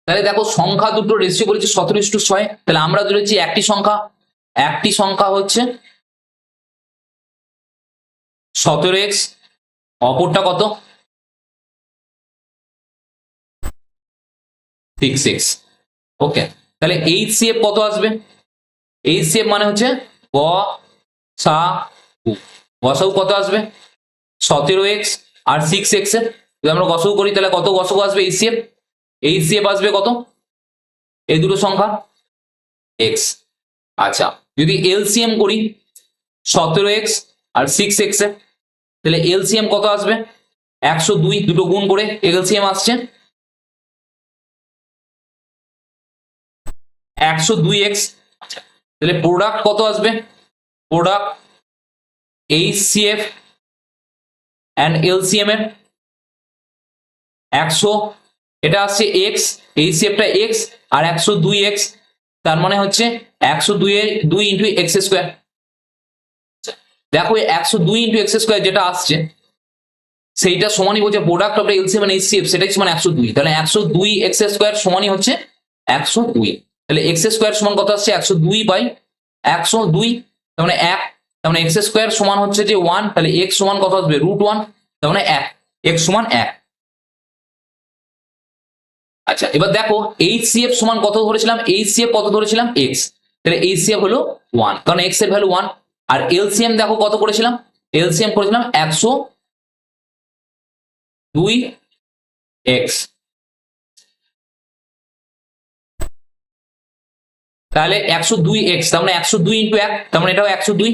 তাহলে দেখো সংখ্যা দুটোর রেশিও বলেছে 17:6। তাহলে আমরা ধরেছি একটি সংখ্যা হচ্ছে 17x, অপরটা কত? 6x। ওকে, তাহলে HCF কত আসবে? HCF মানে হচ্ছে গসাগু কত আসবে? 17x আর 6x এর যদি আমরা গসাগু করি তাহলে কত গসাগু আসবে? HCF আসবে কত? এই দুটো সংখ্যা x। আচ্ছা যদি LCM করি 17x আর 6x এর, তাহলে LCM কত আসবে? 102, দুটো গুণ করে LCM আসছে 102x। তাহলে প্রোডাক্ট কত আসবে? প্রোডাক্ট HCF এন্ড LCM এর 100, এটা আসছে x, HCF টা x আর 102x, তার মানে হচ্ছে 102 এর 2 ইন্টু এক্স স্কোয়ার। দেখো 102 ইন্টু এক্স স্কোয়ার যেটা আসছে সেইটা সমানই বলছে product of LCM and HCF, সেটাই সমান 102। তাহলে 102 এক্স স্কোয়ার সমানই হচ্ছে 102। তাহলে এক্স স্কোয়ার সমান কত আসছে? 102/102, তার মানে 1। তার মানে এক্স স্কোয়ার সমান হচ্ছে যে 1, তাহলে এক্স সমান কত আসবে? √1, তার মানে 1, এক্স সমান 1। আচ্ছা এবার দেখো এইচসিএফ সমান কত ধরেছিলাম? এইচসিএফ কত ধরেছিলাম? এক্স, তাহলে এইচসিএফ হলো 1, কারণ এক্স এর ভ্যালু 1। আর এলসিএম দেখো কত করেছিলাম? এলসিএম করেছিলাম 102x। তাহলে 102x, তার মানে 102 ইন্টু 1, তার মানে এটাও 102।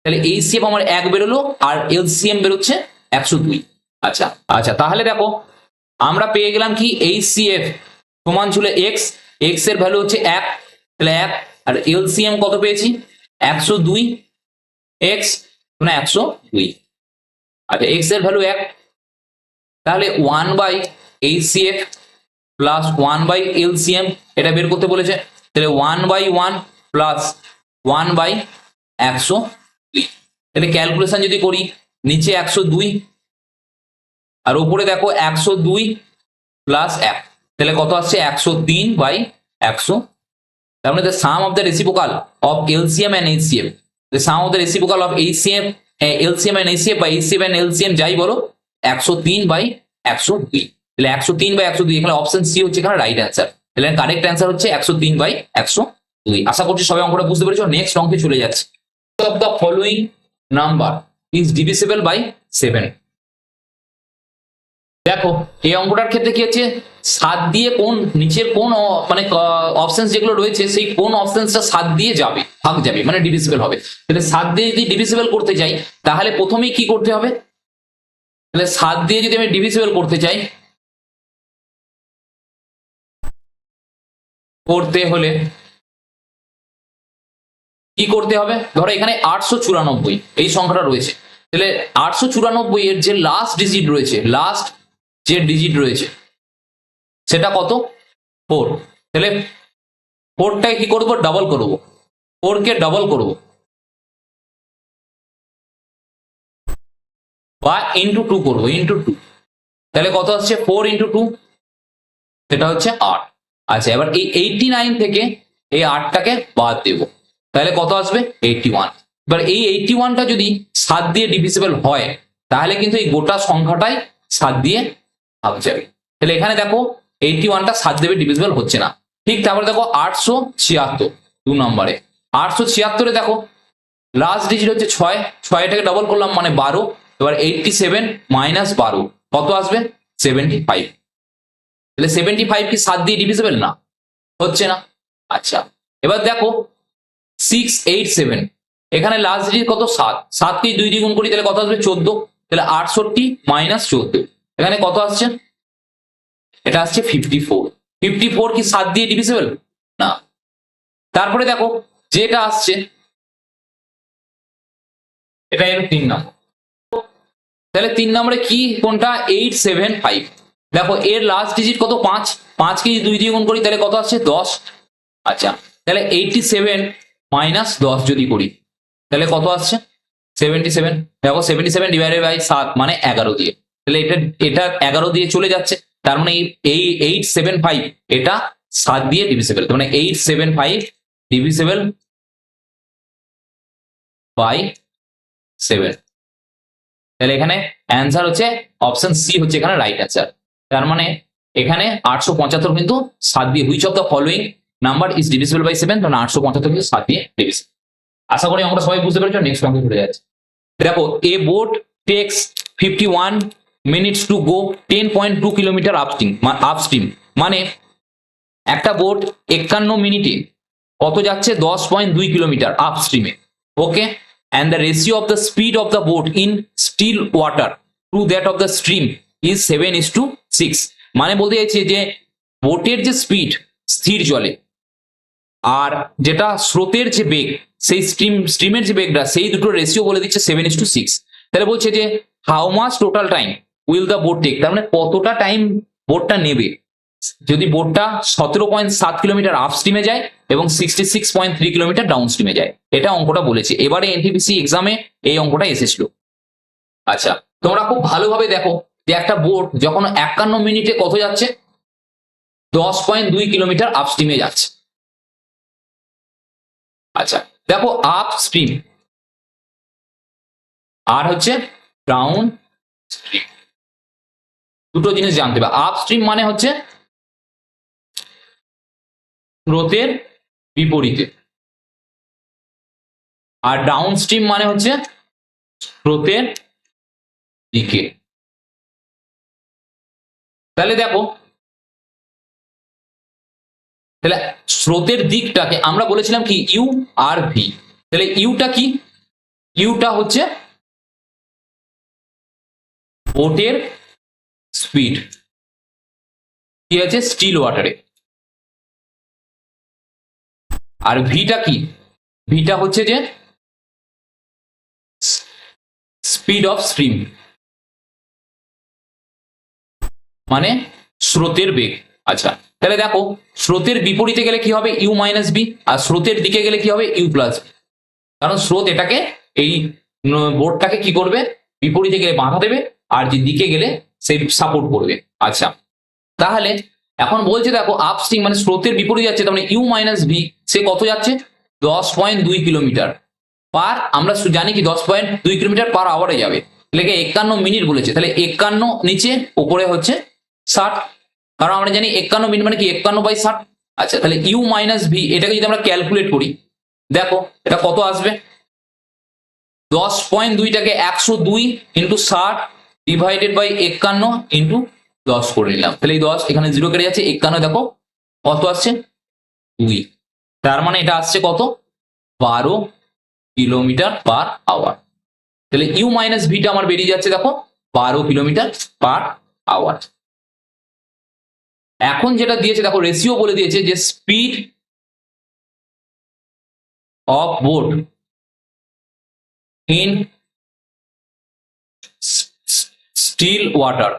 তাহলে এইচসিএফ আমার 1 বেরোলো আর এলসিএম বেরোচ্ছে 102। আচ্ছা আচ্ছা, তাহলে দেখো আমরা পেয়ে গেলাম কি? এইচসিএফ সমান ছিল x, x এর ভ্যালু হচ্ছে 1, তাহলে 1 আর এলসিএম কত পেয়েছি 102 এক্স মানে 102। আচ্ছা এক্স এর ভ্যালু 1, তাহলে 1/HCF প্লাস 1/LCM এটা বের করতে বলেছে। তাহলে 1/1 প্লাস 1/102। তাহলে ক্যালকুলেশন যদি করি নিচে 102 আর উপরে দেখো 102 প্লাস 1, তাহলে কত আসছে 103/100। তার মানে the sum of the reciprocal of LCM and HCF, the sum of the reciprocal of HCF, LCM and HCF বা HCF and LCM যাই বলো 103/102। তাহলে 103/102 এখানে অপশন সি হচ্ছে এখানে রাইট অ্যান্সার। তাহলে কারেক্ট অ্যান্সার হচ্ছে 103/102। আশা করছি সবাই অঙ্কটা বুঝতে পেরেছো। নেক্সট অঙ্কে চলে যাচ্ছে। Of the following number is divisible by 7। দেখো এই অঙ্কটার ক্ষেত্রে কি হচ্ছে 7 দিয়ে কোন নিচের কোন মানে অপশনস যেগুলো রয়েছে সেই কোন অপশনসটা 7 দিয়ে যাবে ভাগ যাবে মানে ডিভিজিবল হবে। তাহলে 7 দিয়ে যদি ডিভিজিবল করতে চাই তাহলে প্রথমেই কি করতে হবে, তাহলে 7 দিয়ে যদি আমি ডিভিজিবল করতে চাই করতে হলে কি করতে হবে, ধরো এখানে 894 এই সংখ্যাটা রয়েছে। তাহলে 894 এর যে লাস্ট ডিজিট রয়েছে, লাস্ট যে ডিজিট রয়েছে সেটা কত 4। তাহলে 4টাকে কি করবো ডাবল করবো, 4 কে ডাবল করবো বা ইন্টু 2 করবো, ইন্টু 2। তাহলে কত আসছে 4 × 2 সেটা হচ্ছে 8। আচ্ছা এবার এই 89 থেকে এই 8টাকে বাদ দেবো, তাহলে কত আসবে 81। এবার এই 81টা যদি 7 দিয়ে ডিভিজিবল হয় তাহলে কিন্তু এই গোটা সংখ্যাটাই 7 দিয়ে ভাগ যাবে। তাহলে এখানে দেখো 81টা 7 দিয়ে ডিভিজিবল হচ্ছে না। ঠিক তারপরে দেখো 876 2 নম্বরে 876 দেখো লাস্ট ডিজিট হচ্ছে 6, 6টাকে ডবল করলাম মানে 12। এবার 87 মাইনাস 12 কত আসবে 75। তাহলে 75 কি 7 দিয়ে ডিভিজিবল না, হচ্ছে না। আচ্ছা এবার দেখো 687 এখানে লাস্ট ডিজিট কত 7, 7 কে 2 দিয়ে গুণ করি তাহলে কত আসবে 14। তাহলে 68 মাইনাস 14 এখানে কত আসছে, এটা আসছে 54। 54 কি 7 দিয়ে ডিভিজিবল না। তারপরে দেখো যেটা আসছে এটা এর 3 নম্বর। তাহলে 3 নম্বরে কি কোনটা 875। দেখো এর লাস্ট ডিজিট কত 5, 5 কে 2 দিয়ে গুণ করি তাহলে কত আসছে 10। আচ্ছা তাহলে 87 মাইনাস 10 যদি করি তাহলে কত আসছে 77। দেখো 77 ডিভাইডেড বাই 7 মানে 11 দিয়ে, তাহলে এটা এটা 11 দিয়ে চলে যাচ্ছে। তার মানে এই 875 এটা 7 দিয়ে ডিভিজিবল, তার মানে 875 ডিভিজিবল বাই 7। তাহলে এখানে অ্যান্সার হচ্ছে অপশন সি হচ্ছে এখানে রাইট অ্যান্সার। তার মানে এখানে 875 কিন্তু 7 দিয়ে, which of the following number is divisible by 7, তাহলে 875 কিন্তু 7 দিয়ে ডিভিজিবল। আশা করি আমরা সবাই বুঝতে পেরেছো। নেক্সট অঙ্কে চলে যাচ্ছে। দেখো a boat takes 51 minutes to go 10.2 kilometre upstream, মানে একটা বোট 51 মিনিটে কত যাচ্ছে 10.2 কিলোমিটার আপস্ট্রিমে। Okay, and the ratio of the speed of the boat in still water to that of the stream is 7:6। মানে বলতে চাইছে যে বোটের যে স্পিড স্থির জলে আর যেটা স্রোতের যে বেগ সেই স্ট্রিমের যে বেগটা সেই দুটো রেশিও বলে দিচ্ছে 7:6। তাহলে বলছে যে how much total time will the boat take, তার মানে কতটা টাইম বোটটা নেবে যদি বোটটা 17.7 কিলোমিটার আপ স্ট্রিমে যায় এবং 66.3 কিলোমিটার ডাউন স্ট্রিমে যায়। এটা অঙ্কটা বলেছে। এবারে এনটিপিসি এক্সামে এই অঙ্কটা এসেছিল। আচ্ছা তোমরা খুব ভালোভাবে দেখো যে একটা বোট যখন 51 মিনিটে কত যাচ্ছে 10.2 কিলোমিটার আপ স্ট্রিমে যাচ্ছে। আচ্ছা দেখো আপ স্ট্রিম আর হচ্ছে ডাউন স্ট্রিম, দুটো জিনিস জানতে হবে। আপ স্ট্রিম মানে হচ্ছে স্রোতের বিপরীতে, আর ডাউন স্ট্রিম মানে হচ্ছে স্রোতের দিকে। তাহলে দেখো তাহলে স্রোতের দিকটাকে আমরা বলেছিলাম কি ইউ আর ভি। তাহলে ইউটা কি, ইউটা হচ্ছে বোটের স্পিড কি আছে স্টিল ওয়াটারে, আর ভিটা কি? ভিটা হচ্ছে যে স্পিড অফ স্ট্রিম, মানে স্রোতের বেগ। আচ্ছা, তাহলে দেখো স্রোতের বিপরীতে গেলে কি হবে? ইউ মাইনাস বি, আর স্রোতের দিকে গেলে কি হবে? U plus. কারণ স্রোত এটাকে এই বোর্ডটাকে কি করবে? বিপরীতে গেলে বাধা দেবে, আর যে দিকে গেলে সে সাপোর্ট করবে। আচ্ছা, তাহলে এখন বলছে দেখো আপস্ট্রিম মানে স্রোতের বিপরীতে যাচ্ছে, তার মানে ইউ মাইনাস ভি সে কত যাচ্ছে? 10.2 কিলোমিটার পার, আমরা জানি কি 10.2 কিলোমিটার পার আওয়ারে যাবে, তাহলে 51 মিনিট বলেছে, তাহলে 51 নিচে উপরে হচ্ছে 60, কারণ আমরা জানি 51 মিনিট মানে কি 51/60। আচ্ছা, তাহলে ইউ মাইনাস ভি এটাকে যদি আমরা ক্যালকুলেট করি, দেখো এটা কত আসবে? 10.2টাকে 102 ইন্টু 60 ডিভাইডেড বাই 51 ইন্টু 10 করে নিলাম, তাহলে এই 10 এখানে 0 কেটে যাচ্ছে, 51 দেখো কত আসছে? 2। তার মানে এটা আসছে কত? 12 কিলোমিটার পার আওয়ার। তাহলে ইউ মাইনাস ভিটা আমার বেরিয়ে যাচ্ছে দেখো 12 কিলোমিটার পার আওয়ার। এখন যেটা দিয়েছে দেখো রেশিও বলে দিয়েছে যে speed of boat in still water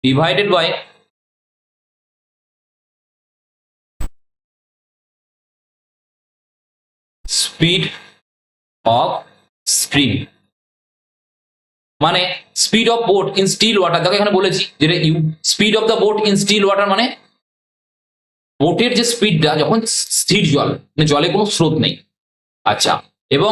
divided by speed of stream, মানে speed of boat in still water. দেখো এখানে বলেছি যেটা u speed of the boat in still water, মানে বোটের যে স্পিডটা যখন স্থির জল, মানে জলে কোনো স্রোত নেই। আচ্ছা, এবং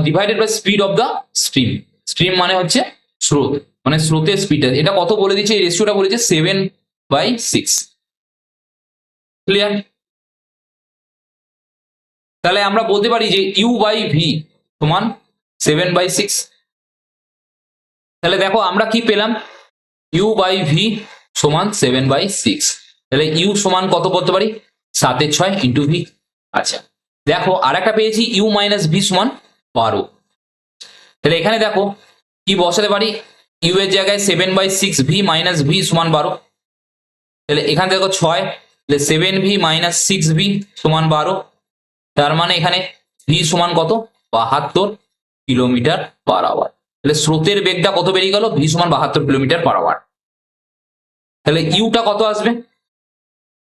divided by speed of the stream, stream মানে হচ্ছে স্রোত, মানে স্রোতের স্পিডটা এটা কত বলে দিচ্ছে, এই রেশিওটা বলেছে 7/6। ক্লিয়ার? তাহলে আমরা বলতে পারি যে ইউ বাই ভি সমান 7/6। তাহলে দেখো আমরা কি পেলাম? ইউ বাই ভি সমান 7/6। তাহলে ইউ সমান কত বলতে পারি? 7/6 ইন্টু ভি। আচ্ছা, দেখো আর একটা পেয়েছি ইউ মাইনাস ভি সমান 12। তাহলে এখানে দেখো কি বসাতে পারি? ইউ এর জায়গায় 7/6, ভি মাইনাস ভি সমান 12। তাহলে এখানে দেখো 6, তাহলে 7v মাইনাস 6v সমান 12। তার মানে এখানে ভি সমান কত? 72 কিলোমিটার পার আওয়ার। তাহলে স্রোতের বেগটা কত বেরিয়ে গেল? ভি সমান 72 কিলোমিটার পার আওয়ার। তাহলে ইউটা কত আসবে?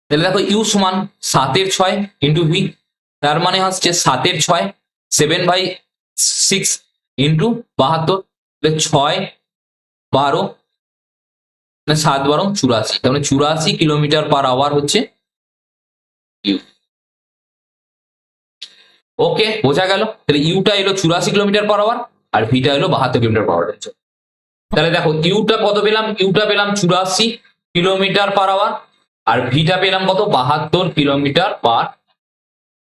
তাহলে দেখো ইউ সমান 7/6 ইন্টু ভি, তার মানে হচ্ছে 7/6 7/6 ইন্টু 72, তাহলে 6 12 7 12 84, তার মানে 84 কিলোমিটার পার আওয়ার হচ্ছে ইউ। ওকে, বোঝা গেল? তাহলে ইউটা এলো 84 কিলোমিটার পার আওয়ার, আর ভিটা এলো 72 কিলোমিটার পার আওয়ার। তাহলে দেখো ইউটা কত পেলাম? ইউটা পেলাম 84 কিলোমিটার পার আওয়ার, আর ভিটা পেলাম কত? 72 কিলোমিটার পার।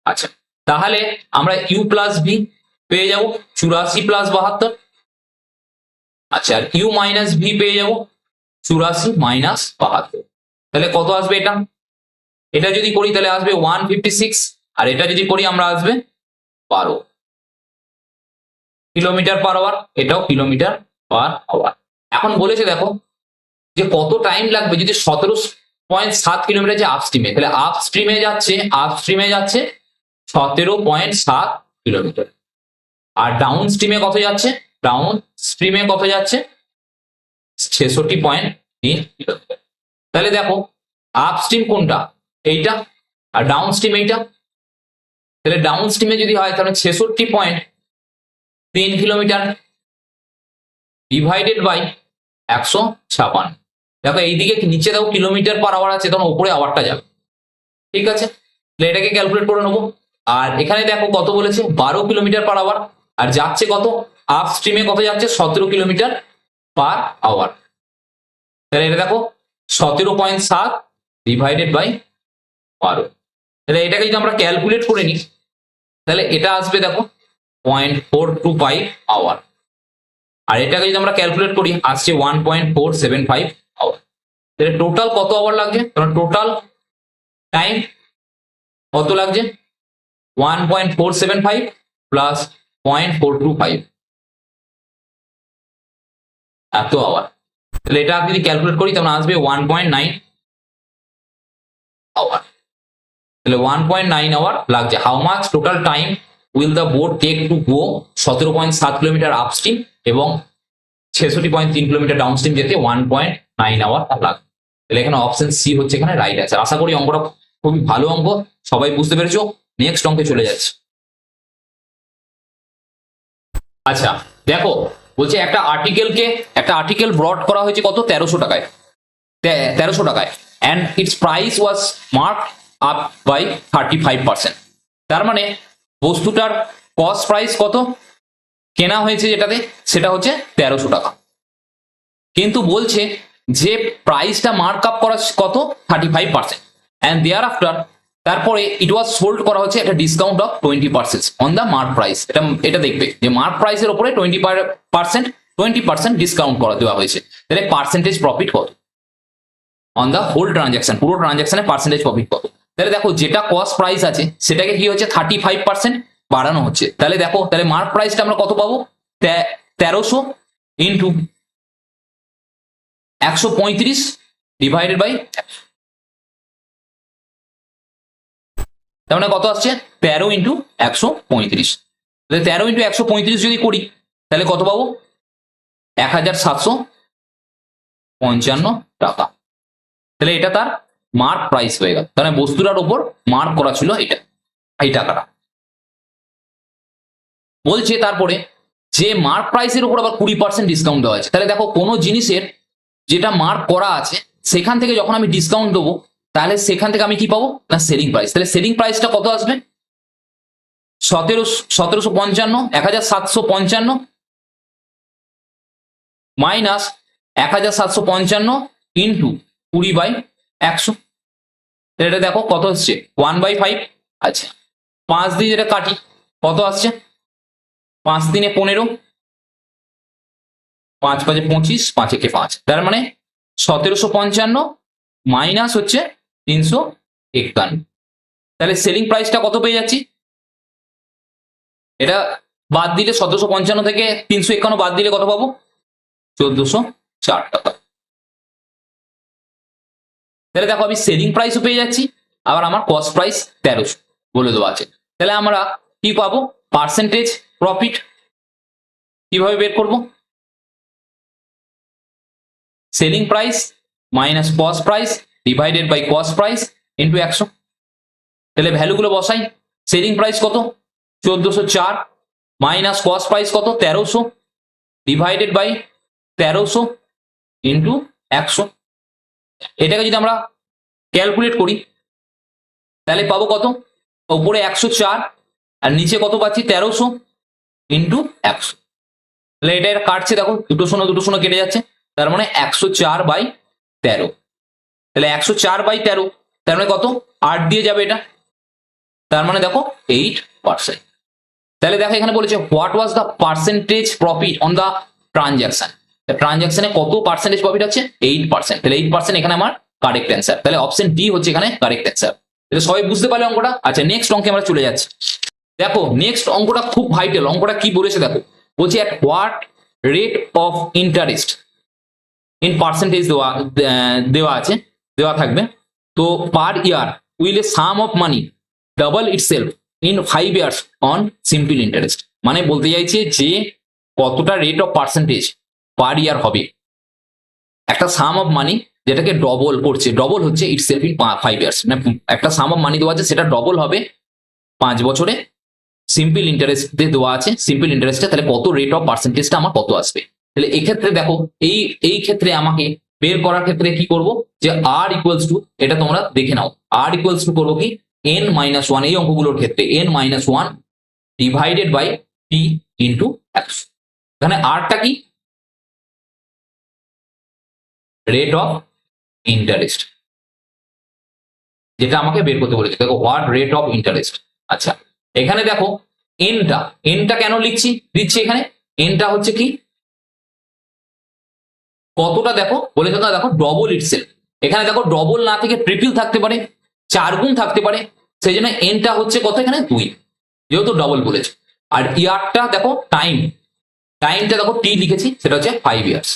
আচ্ছা, তাহলে আমরা ইউ প্লাস ভি পেয়ে যাবো 84 প্লাস 72। আচ্ছা, আর ইউ মাইনাস ভি পেয়ে যাবো 84 মাইনাস 72। তাহলে কত আসবে এটা? এটা যদি করি তাহলে আসবে 156, আর এটা যদি করি আমরা আসবে 12 কিলোমিটার পার আওয়ার, এটাও কিলোমিটার পার আওয়ার। এখন বলেছে দেখো যে কত টাইম লাগবে যদি 17.7 কিলোমিটার যে আপস্ট্রিমে, তাহলে আপস্ট্রিমে যাচ্ছে 17.7 কিলোমিটার, আর ডাউন স্ট্রিমে কত যাচ্ছে? ডাউন স্ট্রিমে কত যাচ্ছে? 66.3 কিলোমিটার। তাহলে দেখো আপস্ট্রিম কোনটা? এইটা, আর ডাউন স্ট্রিম এইটা। তাহলে ডাউন স্ট্রিমে যদি হয় তাহলে 66.3 কিলোমিটার ডিভাইডেড বাই 156। দেখো এইদিকে নিচে দেখো কিলোমিটার পার আওয়ার আছে, তখন উপরে আওয়ারটা যাবে। ঠিক আছে, তাহলে এটাকে ক্যালকুলেট করে নেবো। আর এখানে দেখো কত বলেছে? 12 কিলোমিটার পার আওয়ার, আর যাচ্ছে কত? আপ স্ট্রিমে কত যাচ্ছে? 17 কিলোমিটার পার আওয়ার। তাহলে এটা দেখো 17.7 ডিভাইডেড বাই 12। তাহলে এটাকে যদি আমরা ক্যালকুলেট করে নিই তাহলে এটা আসবে দেখো 0.425 আওয়ার, আর এটাকে যদি আমরা ক্যালকুলেট করি আসছে 1.475 আওয়ার। তাহলে টোটাল কত আওয়ার লাগছে? টোটাল টাইম কত লাগছে? 1.475 প্লাস 0.425, এত আওয়ার। তাহলে এটা যদি ক্যালকুলেট করি তখন আসবে 1.9 আওয়ার। তাহলে 1.9 আওয়ার লাগছে। How much total time will the boat take to go 17.7 kilometre upstream এবং 66.3 কিলোমিটার ডাউনস্ট্রিম যেতে 1.9 আওয়ার লাগবে। তাহলে এখানে অপশন সি হচ্ছে এখানে রাইট অ্যান্সার। আশা করি অঙ্কটা খুবই ভালো অঙ্ক, সবাই বুঝতে পেরেছো। নেক্সট অঙ্কে চলে যাচ্ছে। আচ্ছা দেখো, বলছে একটা আর্টিকেল ব্রড করা হয়েছে কত, 1300 টাকায়, 1300 টাকায়, and its price was mark up by 35%। তার মানে বস্তুটার কস্ট প্রাইস কত কেনা হয়েছে যেটাতে, সেটা হচ্ছে 1300 টাকা, কিন্তু বলছে যে প্রাইসটা মার্ক আপ করা কত 35%, অ্যান্ড দেয়ার আফটার তারপরে ইট ওয়াজ সোল্ড করা হচ্ছে একটা discount of 20% on the mark price. এটা দেখবে যে মার্ক প্রাইসের উপরে 20% ডিসকাউন্ট করা দেওয়া হয়েছে, তাহলে পার্সেন্টেজ প্রফিট কত অন দ্য হোল ট্রানজাকশন, পুরো ট্রানজাকশনে পার্সেন্টেজ প্রফিট কত। তাহলে দেখো যেটা কস্ট প্রাইস আছে সেটাকে কি হচ্ছে 35% বাড়ানো হচ্ছে। তাহলে দেখো, তাহলে মার্ক প্রাইসটা আমরা কত পাবো, 1300 ইন্টু 135 ডিভাইডেড বাই, তার মানে কত আসছে 13 ইন্টু 135। তাহলে 13 ইন্টু 135 যদি করি তাহলে কত পাবো 1755 টাকা। তাহলে এটা তার মার্ক প্রাইস হয়ে গেল। তাহলে বস্তুটার উপর মার্ক করা ছিল এটা, এই টাকাটা। বলছে তারপরে যে মার্ক প্রাইসের উপর আবার 20% ডিসকাউন্ট দেওয়া আছে। তাহলে দেখো কোনো জিনিসের যেটা মার্ক করা আছে সেখান থেকে যখন আমি ডিসকাউন্ট দেবো তাহলে সেখান থেকে আমি কি পাবো না সেলিং প্রাইস। তাহলে সেলিং প্রাইসটা কত আসবে 1755, 1755 মাইনাস 1755 ইন্টু 20/100। এটা দেখো কত হচ্ছে 1/5। আচ্ছা 5 দিয়ে যেটা কাটি কত আসছে 5 দিনে 15, 5 5 25, 5 একে 5, তার মানে 1755 মাইনাস হচ্ছে 351। তাহলে সেলিং প্রাইসটা কত পেয়ে যাচ্ছি, এটা বাদ দিলে 1755 থেকে 351 বাদ দিলে কত পাবো 1404 টাকা। তাহলে দেখো আমি সেলিং প্রাইসও পেয়ে যাচ্ছি, আবার আমার কস্ট প্রাইস 1300 বলে দেওয়া আছে। তাহলে আমরা কি পাবো পার্সেন্টেজ প্রফিট কিভাবে বের করব, selling price minus cost price divided by cost price into 100। তাহলে ভ্যালুগুলো বসাই, সেলিং প্রাইস কত 1404 মাইনাস কস্ট প্রাইস কত 1300 ডিভাইডেড বাই 1300 ইন্টু 100। এটাকে যদি আমরা ক্যালকুলেট করি তাহলে পাবো কত, উপরে 104 আর নিচে কত পাচ্ছি 1300 ইন্টু 100। তাহলে এটা কাটছে দেখো, দুটো শূন্য কেটে যাচ্ছে, তার মানে 104/13। তাহলে 104/13 তার মানে কত 8 দিয়ে যাবে এটা, তার মানে দেখো 8%। তাহলে দেখো এখানে বলেছে what was the percentage profit on the transaction, ট্রানজাকশনে কত পার্সেন্টেজ প্রফিট আছে 8%। তাহলে 8% এখানে আমার কারেক্ট অ্যান্সার। তাহলে অপশন ডি হচ্ছে এখানে কারেক্ট অ্যান্সার। তাহলে সবাই বুঝতে পারলে অঙ্কটা। আচ্ছা নেক্সট অঙ্কে আমরা চলে যাচ্ছি। দেখো নেক্সট অঙ্কটা খুব ভাইটাল, অঙ্কটা কি বলেছে দেখো, বলছে at what rate of interest in percentage দেওয়া আছে, দেওয়া থাকবে। তো per year will a sum of money double itself in 5 years on simple interest. মানে বলতে চাইছে যে কতটা rate of percentage per year হবে একটা সাম অফ মানি যেটাকে ডবল করছে, ডবল হচ্ছে ইটসেলফ ইন 5 ইয়ার্স, মানে একটা সাম অফ মানি দেওয়া আছে সেটা ডবল হবে 5 বছরে সিম্পল ইন্টারেস্ট দেওয়া আছে, সিম্পল ইন্টারেস্টে তাহলে কত রেট অফ পার্সেন্টেজটা আমার কত আসবে। তাহলে এই ক্ষেত্রে দেখো এই ক্ষেত্রে আমাকে বের করার ক্ষেত্রে কি করব যে আর ইকুয়ালস টু, এটা তোমরা দেখে নাও, আর ইকুয়ালস টু করবো কি n-1, এই অঙ্কগুলোর ক্ষেত্রে n-1 divided by T into 100। এখানে আরটা কি রেট অফ ইন্টারেস্ট, যেটা আমাকে বের করতে বলেছে। দেখো হোয়াট রেট অফ ইন্টারেস্ট। আচ্ছা এখানে দেখো এনটা কেন দিচ্ছি এখানে, এনটা হচ্ছে কি কতটা দেখো বলেছে না, দেখো ডবল ইটসেলফ। এখানে দেখো ডবল না থেকে ট্রিপল থাকতে পারে, 4 গুণ থাকতে পারে, সেই জন্য এনটা হচ্ছে কত এখানে 2, যেহেতু ডবল বলেছে। আর ইয়ারটা দেখো টাইমটা দেখো টি লিখেছি সেটা হচ্ছে 5 ইয়ার্স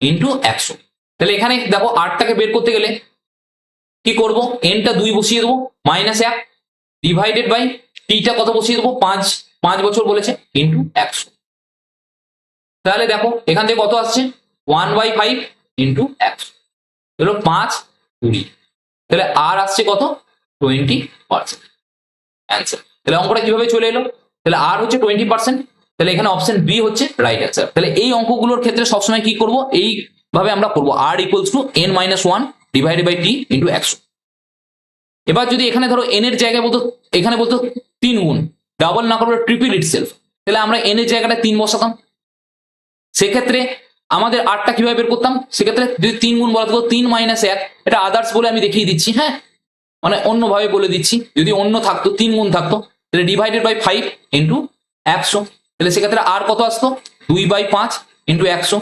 ইন্টু 100। তাহলে এখানে দেখো আরটাকে বের করতে গেলে কি করব, এনটা 2 বসিয়ে দেবো, -1 ডিভাইডেড বাই টিটা কত বসিয়ে দেবো, 5 বছর বলেছে, ইন্টু 100। তাহলে দেখো এখান থেকে কত আসছে, 1/5 ইন্টু 100 হলো 5/20। তাহলে আর আসছে কত, 20% অ্যান্সার। তাহলে অঙ্কটা কিভাবে চলে এলো, তাহলে আর হচ্ছে 20%, তাহলে এখানে অপশন বি হচ্ছে রাইট অ্যান্সার। তাহলে এই অঙ্কগুলোর ক্ষেত্রে সবসময় কি করব, এইভাবে আমরা করবো, R equals to n-1 divided by T into 100। এবার যদি এখানে ধরো এন এর জায়গায় বলতো, এখানে বলতো 3 গুণ, ডাবল না করবো ট্রিপল ইটসেলফ, তাহলে আমরা এন এর জায়গাটা 3 বসাতাম। সেক্ষেত্রে আমাদের আরটা কিভাবে বের করতাম, সেক্ষেত্রে যদি 3 গুণ বলা থাকতো 3 - 1, এটা আদার্স বলে আমি দেখিয়ে দিচ্ছি, হ্যাঁ মানে অন্যভাবে বলে দিচ্ছি, যদি অন্য থাকতো 3 গুণ থাকতো, তাহলে ডিভাইডেড বাই 5 ইন্টু 100, তাহলে সেক্ষেত্রে আর কত আসতো, 2/5 ইন্টু 100,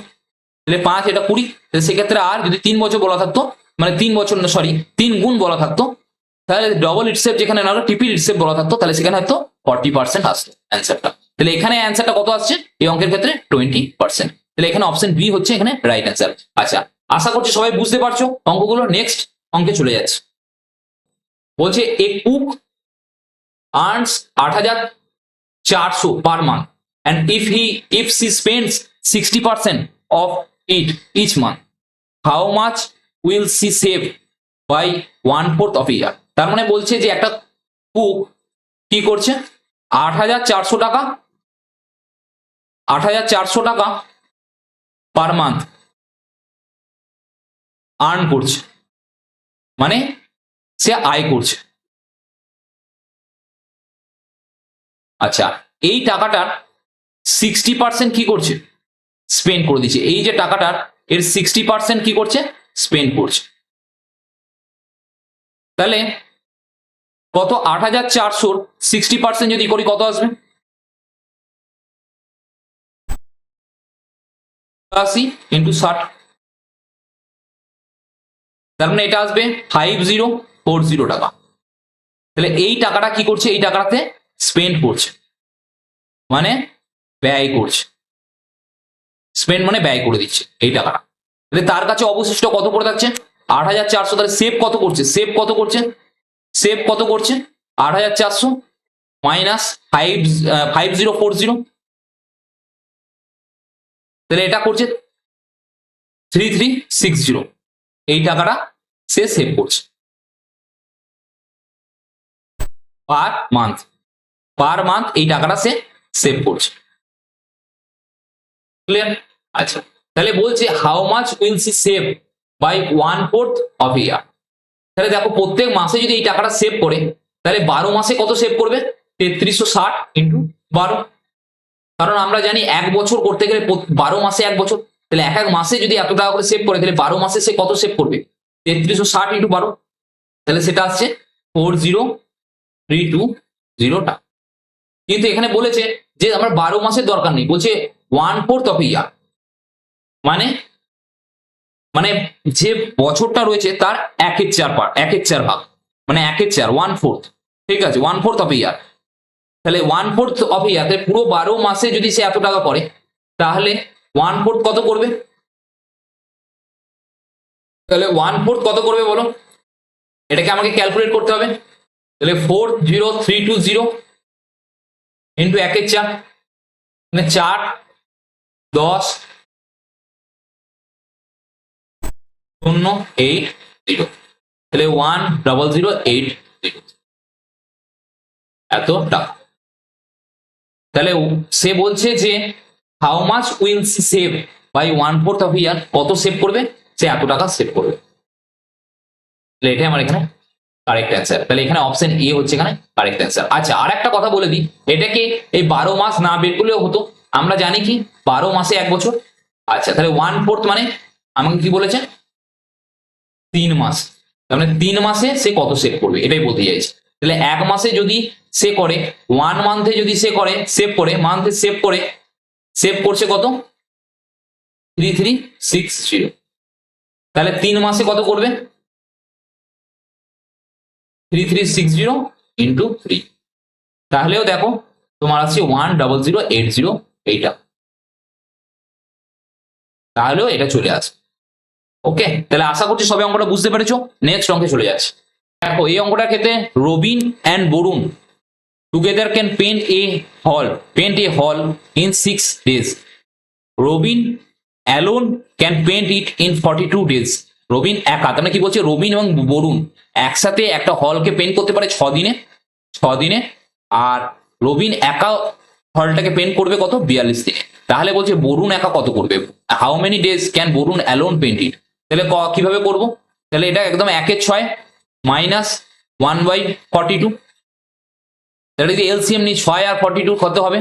তাহলে 5 এটা 20, তাহলে সেক্ষেত্রে আর যদি 3 বছর বলা থাকতো, মানে 3 বছর না সরি 3 গুণ বলা থাকতো, তাহলে ডবল ইটসেপ যেখানে না ট্রিপল ইটসেপ বলা থাকতো, তাহলে সেখানে হয়তো 40% আসতো অ্যান্সারটা। তাহলে এখানে অ্যান্সারটা কত আসছে এই অঙ্কের ক্ষেত্রে, 20%। তাহলে এখানে অপশন বি হচ্ছে এখানে রাইট অ্যান্সার। আচ্ছা, আশা করছি সবাই বুঝতে পারছো অঙ্কগুলো। নেক্সট অঙ্কে চলে যাচ্ছে, বলছে a cook earns 8,400 per month and if she spends 60% of it each month, how much will she save by 1/4 of a year? তার মানে বলছে যে একটা কুক কি করছে, 8,400 টাকা, 8,400 টাকা পার মান্থ আর্ন করছে, মানে সে আয় করছে। আচ্ছা, এই টাকাটার 60% কি করছে, স্পেন্ড করে দিচ্ছে। এই যে টাকাটার এর 60% কি করছে, স্পেন্ড করছে। তাহলে কত, 8,400 60% যদি করি কত আসবে, 80 ইন্টু 60, তার মানে এটা আসবে 5040 টাকা। তাহলে এই টাকাটা কি করছে, এই টাকাটাতে স্পেন্ড করছে, মানে ব্যয় করছে, স্পেন্ড মানে ব্যয় করে দিচ্ছে এই টাকাটা। তাহলে তার কাছে অবশিষ্ট কত পড়ে থাকছে, 8,400। তাহলে সেভ কত করছে, সেভ কত করছে, সেভ কত করছে, 8,400 মাইনাস 5040, তাহলে এটা করছে 3360। এই টাকাটা সে সেভ করছে পার মান্থ, পার মান্থ এই টাকাটা সে সেভ করছে। ক্লিয়ার? আচ্ছা, তাহলে বলছে how much will she save by 1/4 of year. তাহলে দেখো প্রত্যেক মাসে যদি এই টাকাটা সেভ করে, তাহলে 12 মাসে কত সেভ করবে, 3360 ইন্টু 12। কারণ আমরা জানি 1 বছর করতে গেলে 12 মাসে 1 বছর, তাহলে এক এক মাসে যদি এত টাকা করে সেভ করে, তাহলে 12 মাসে সে কত সেভ করবে, 3360 ইন্টু 12, তাহলে সেটা আসছে 40,320 টাকা। কিন্তু এখানে বলেছে যে আমার 12 মাসের দরকার নেই, বলছে 1/4 অফ ইয়ার, মানে মানে যে বছরটা রয়েছে তার 1/4 ভাগ, মানে 1/4 1/4, ঠিক আছে, 1/4 অফ ইয়ার। তাহলে 1/4 অফ ইয়ার, পুরো 12 মাসে যদি সে এত টাকা করে, তাহলে 1/4 কত করবে, তাহলে 1/4 কত করবে বলো, এটাকে আমাকে ক্যালকুলেট করতে হবে। তাহলে 40320 ইন্টু 1/4, মানে 4 10 080, তাহলে 10080 এত টাকা। তাহলে সে বলছে যে how much will she save by 1/4 of year, কত সেভ করবে, সে এত টাকা সেভ করবে। তাহলে এটাই আমার এখানে কারেক্ট অ্যান্সার। তাহলে এখানে অপশন এ হচ্ছে এখানে কারেক্ট অ্যান্সার। আচ্ছা, আর একটা কথা বলে দিই, এটাকে এই 12 মাস না বের করলেও হতো, আমরা জানি কি 12 মাসে 1 বছর। আচ্ছা, তাহলে 1/4 মানে আমাকে কি বলেছে, 3 মাস, তার মানে 3 মাসে সে কত সেভ করবে এটাই বলতে চাইছে। তাহলে 1 মাসে যদি সে করে, 1 মান্থে যদি সে করে সেভ করে, মান্থে সেভ করে, সেভ করছে কত, 3360, তাহলে 3 মাসে কত করবে, 3360 ইন্টু 3, তাহলেও দেখো তোমার আছে 10080, এইটা, তাহলেও এটা চলে আসে। ওকে, তাহলে আশা করছি সবাই অঙ্কটা বুঝতে পেরেছো। নেক্সট অঙ্কে চলে যাচ্ছে। দেখো এই অঙ্কটার ক্ষেত্রে Robin and Varun together can paint a hall in 6 days. Robin alone can paint it in 42 days. Robin একা, তার মানে কি বলছে, রবিন এবং বরুণ একসাথে একটা হলকে পেন্ট করতে পারে 6 দিনে। আর রবিন একা হলটাকে পেন্ট করবে কত, 42 দিনে। তাহলে বলছে বরুণ একা কত করবে, how many days can Varun alone paint it. তাহলে কিভাবে করব, তাহলে এটা একদম 1/6 মাইনাস 1/42। তাহলে যদি এলসিএম নিই 6 আর 42 কত হবে,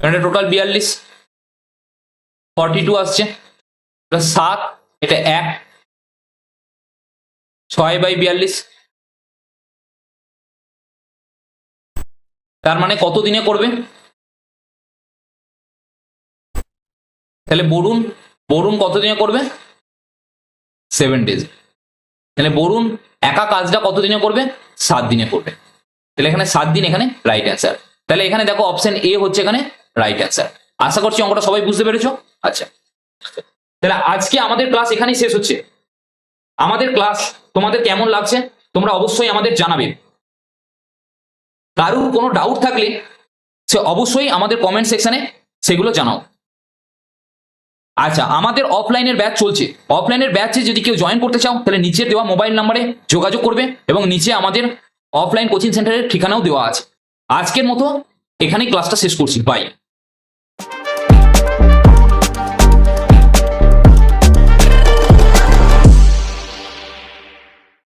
এটা টোটাল 42, 42 আসছে, 7, এটা 1, 6/42। তার মানে কত দিনে করবে, তাহলে বরুণ কত দিনে করবে, 7 days। তাহলে বরুণ একা কাজটা কত দিনে করবে, 7 দিনে করবে। তাহলে এখানে 7 দিন, এখানে রাইট অ্যান্সার। তাহলে এখানে দেখো অপশন এ হচ্ছে এখানে রাইট অ্যান্সার। আশা করছি অঙ্কটা সবাই বুঝতে পেরেছো। আচ্ছা, তাহলে আজকে আমাদের ক্লাস এখানেই শেষ হচ্ছে। আমাদের ক্লাস তোমাদের কেমন লাগছে তোমরা অবশ্যই আমাদের জানাবে। কারোর কোনো ডাউট থাকলে সে অবশ্যই আমাদের কমেন্ট সেকশনে সেগুলো জানাও। আচ্ছা, আমাদের অফলাইনের ব্যাচ চলছে। অফলাইনের ব্যাচে যদি কেউ জয়েন করতে চাও তাহলে নিচে দেওয়া মোবাইল নাম্বারে যোগাযোগ করবে এবং নিচে আমাদের অফলাইন কোচিং সেন্টারের ঠিকানাও দেওয়া আছে। আজকের মতো এখানেই ক্লাসটা শেষ করছি, বাই।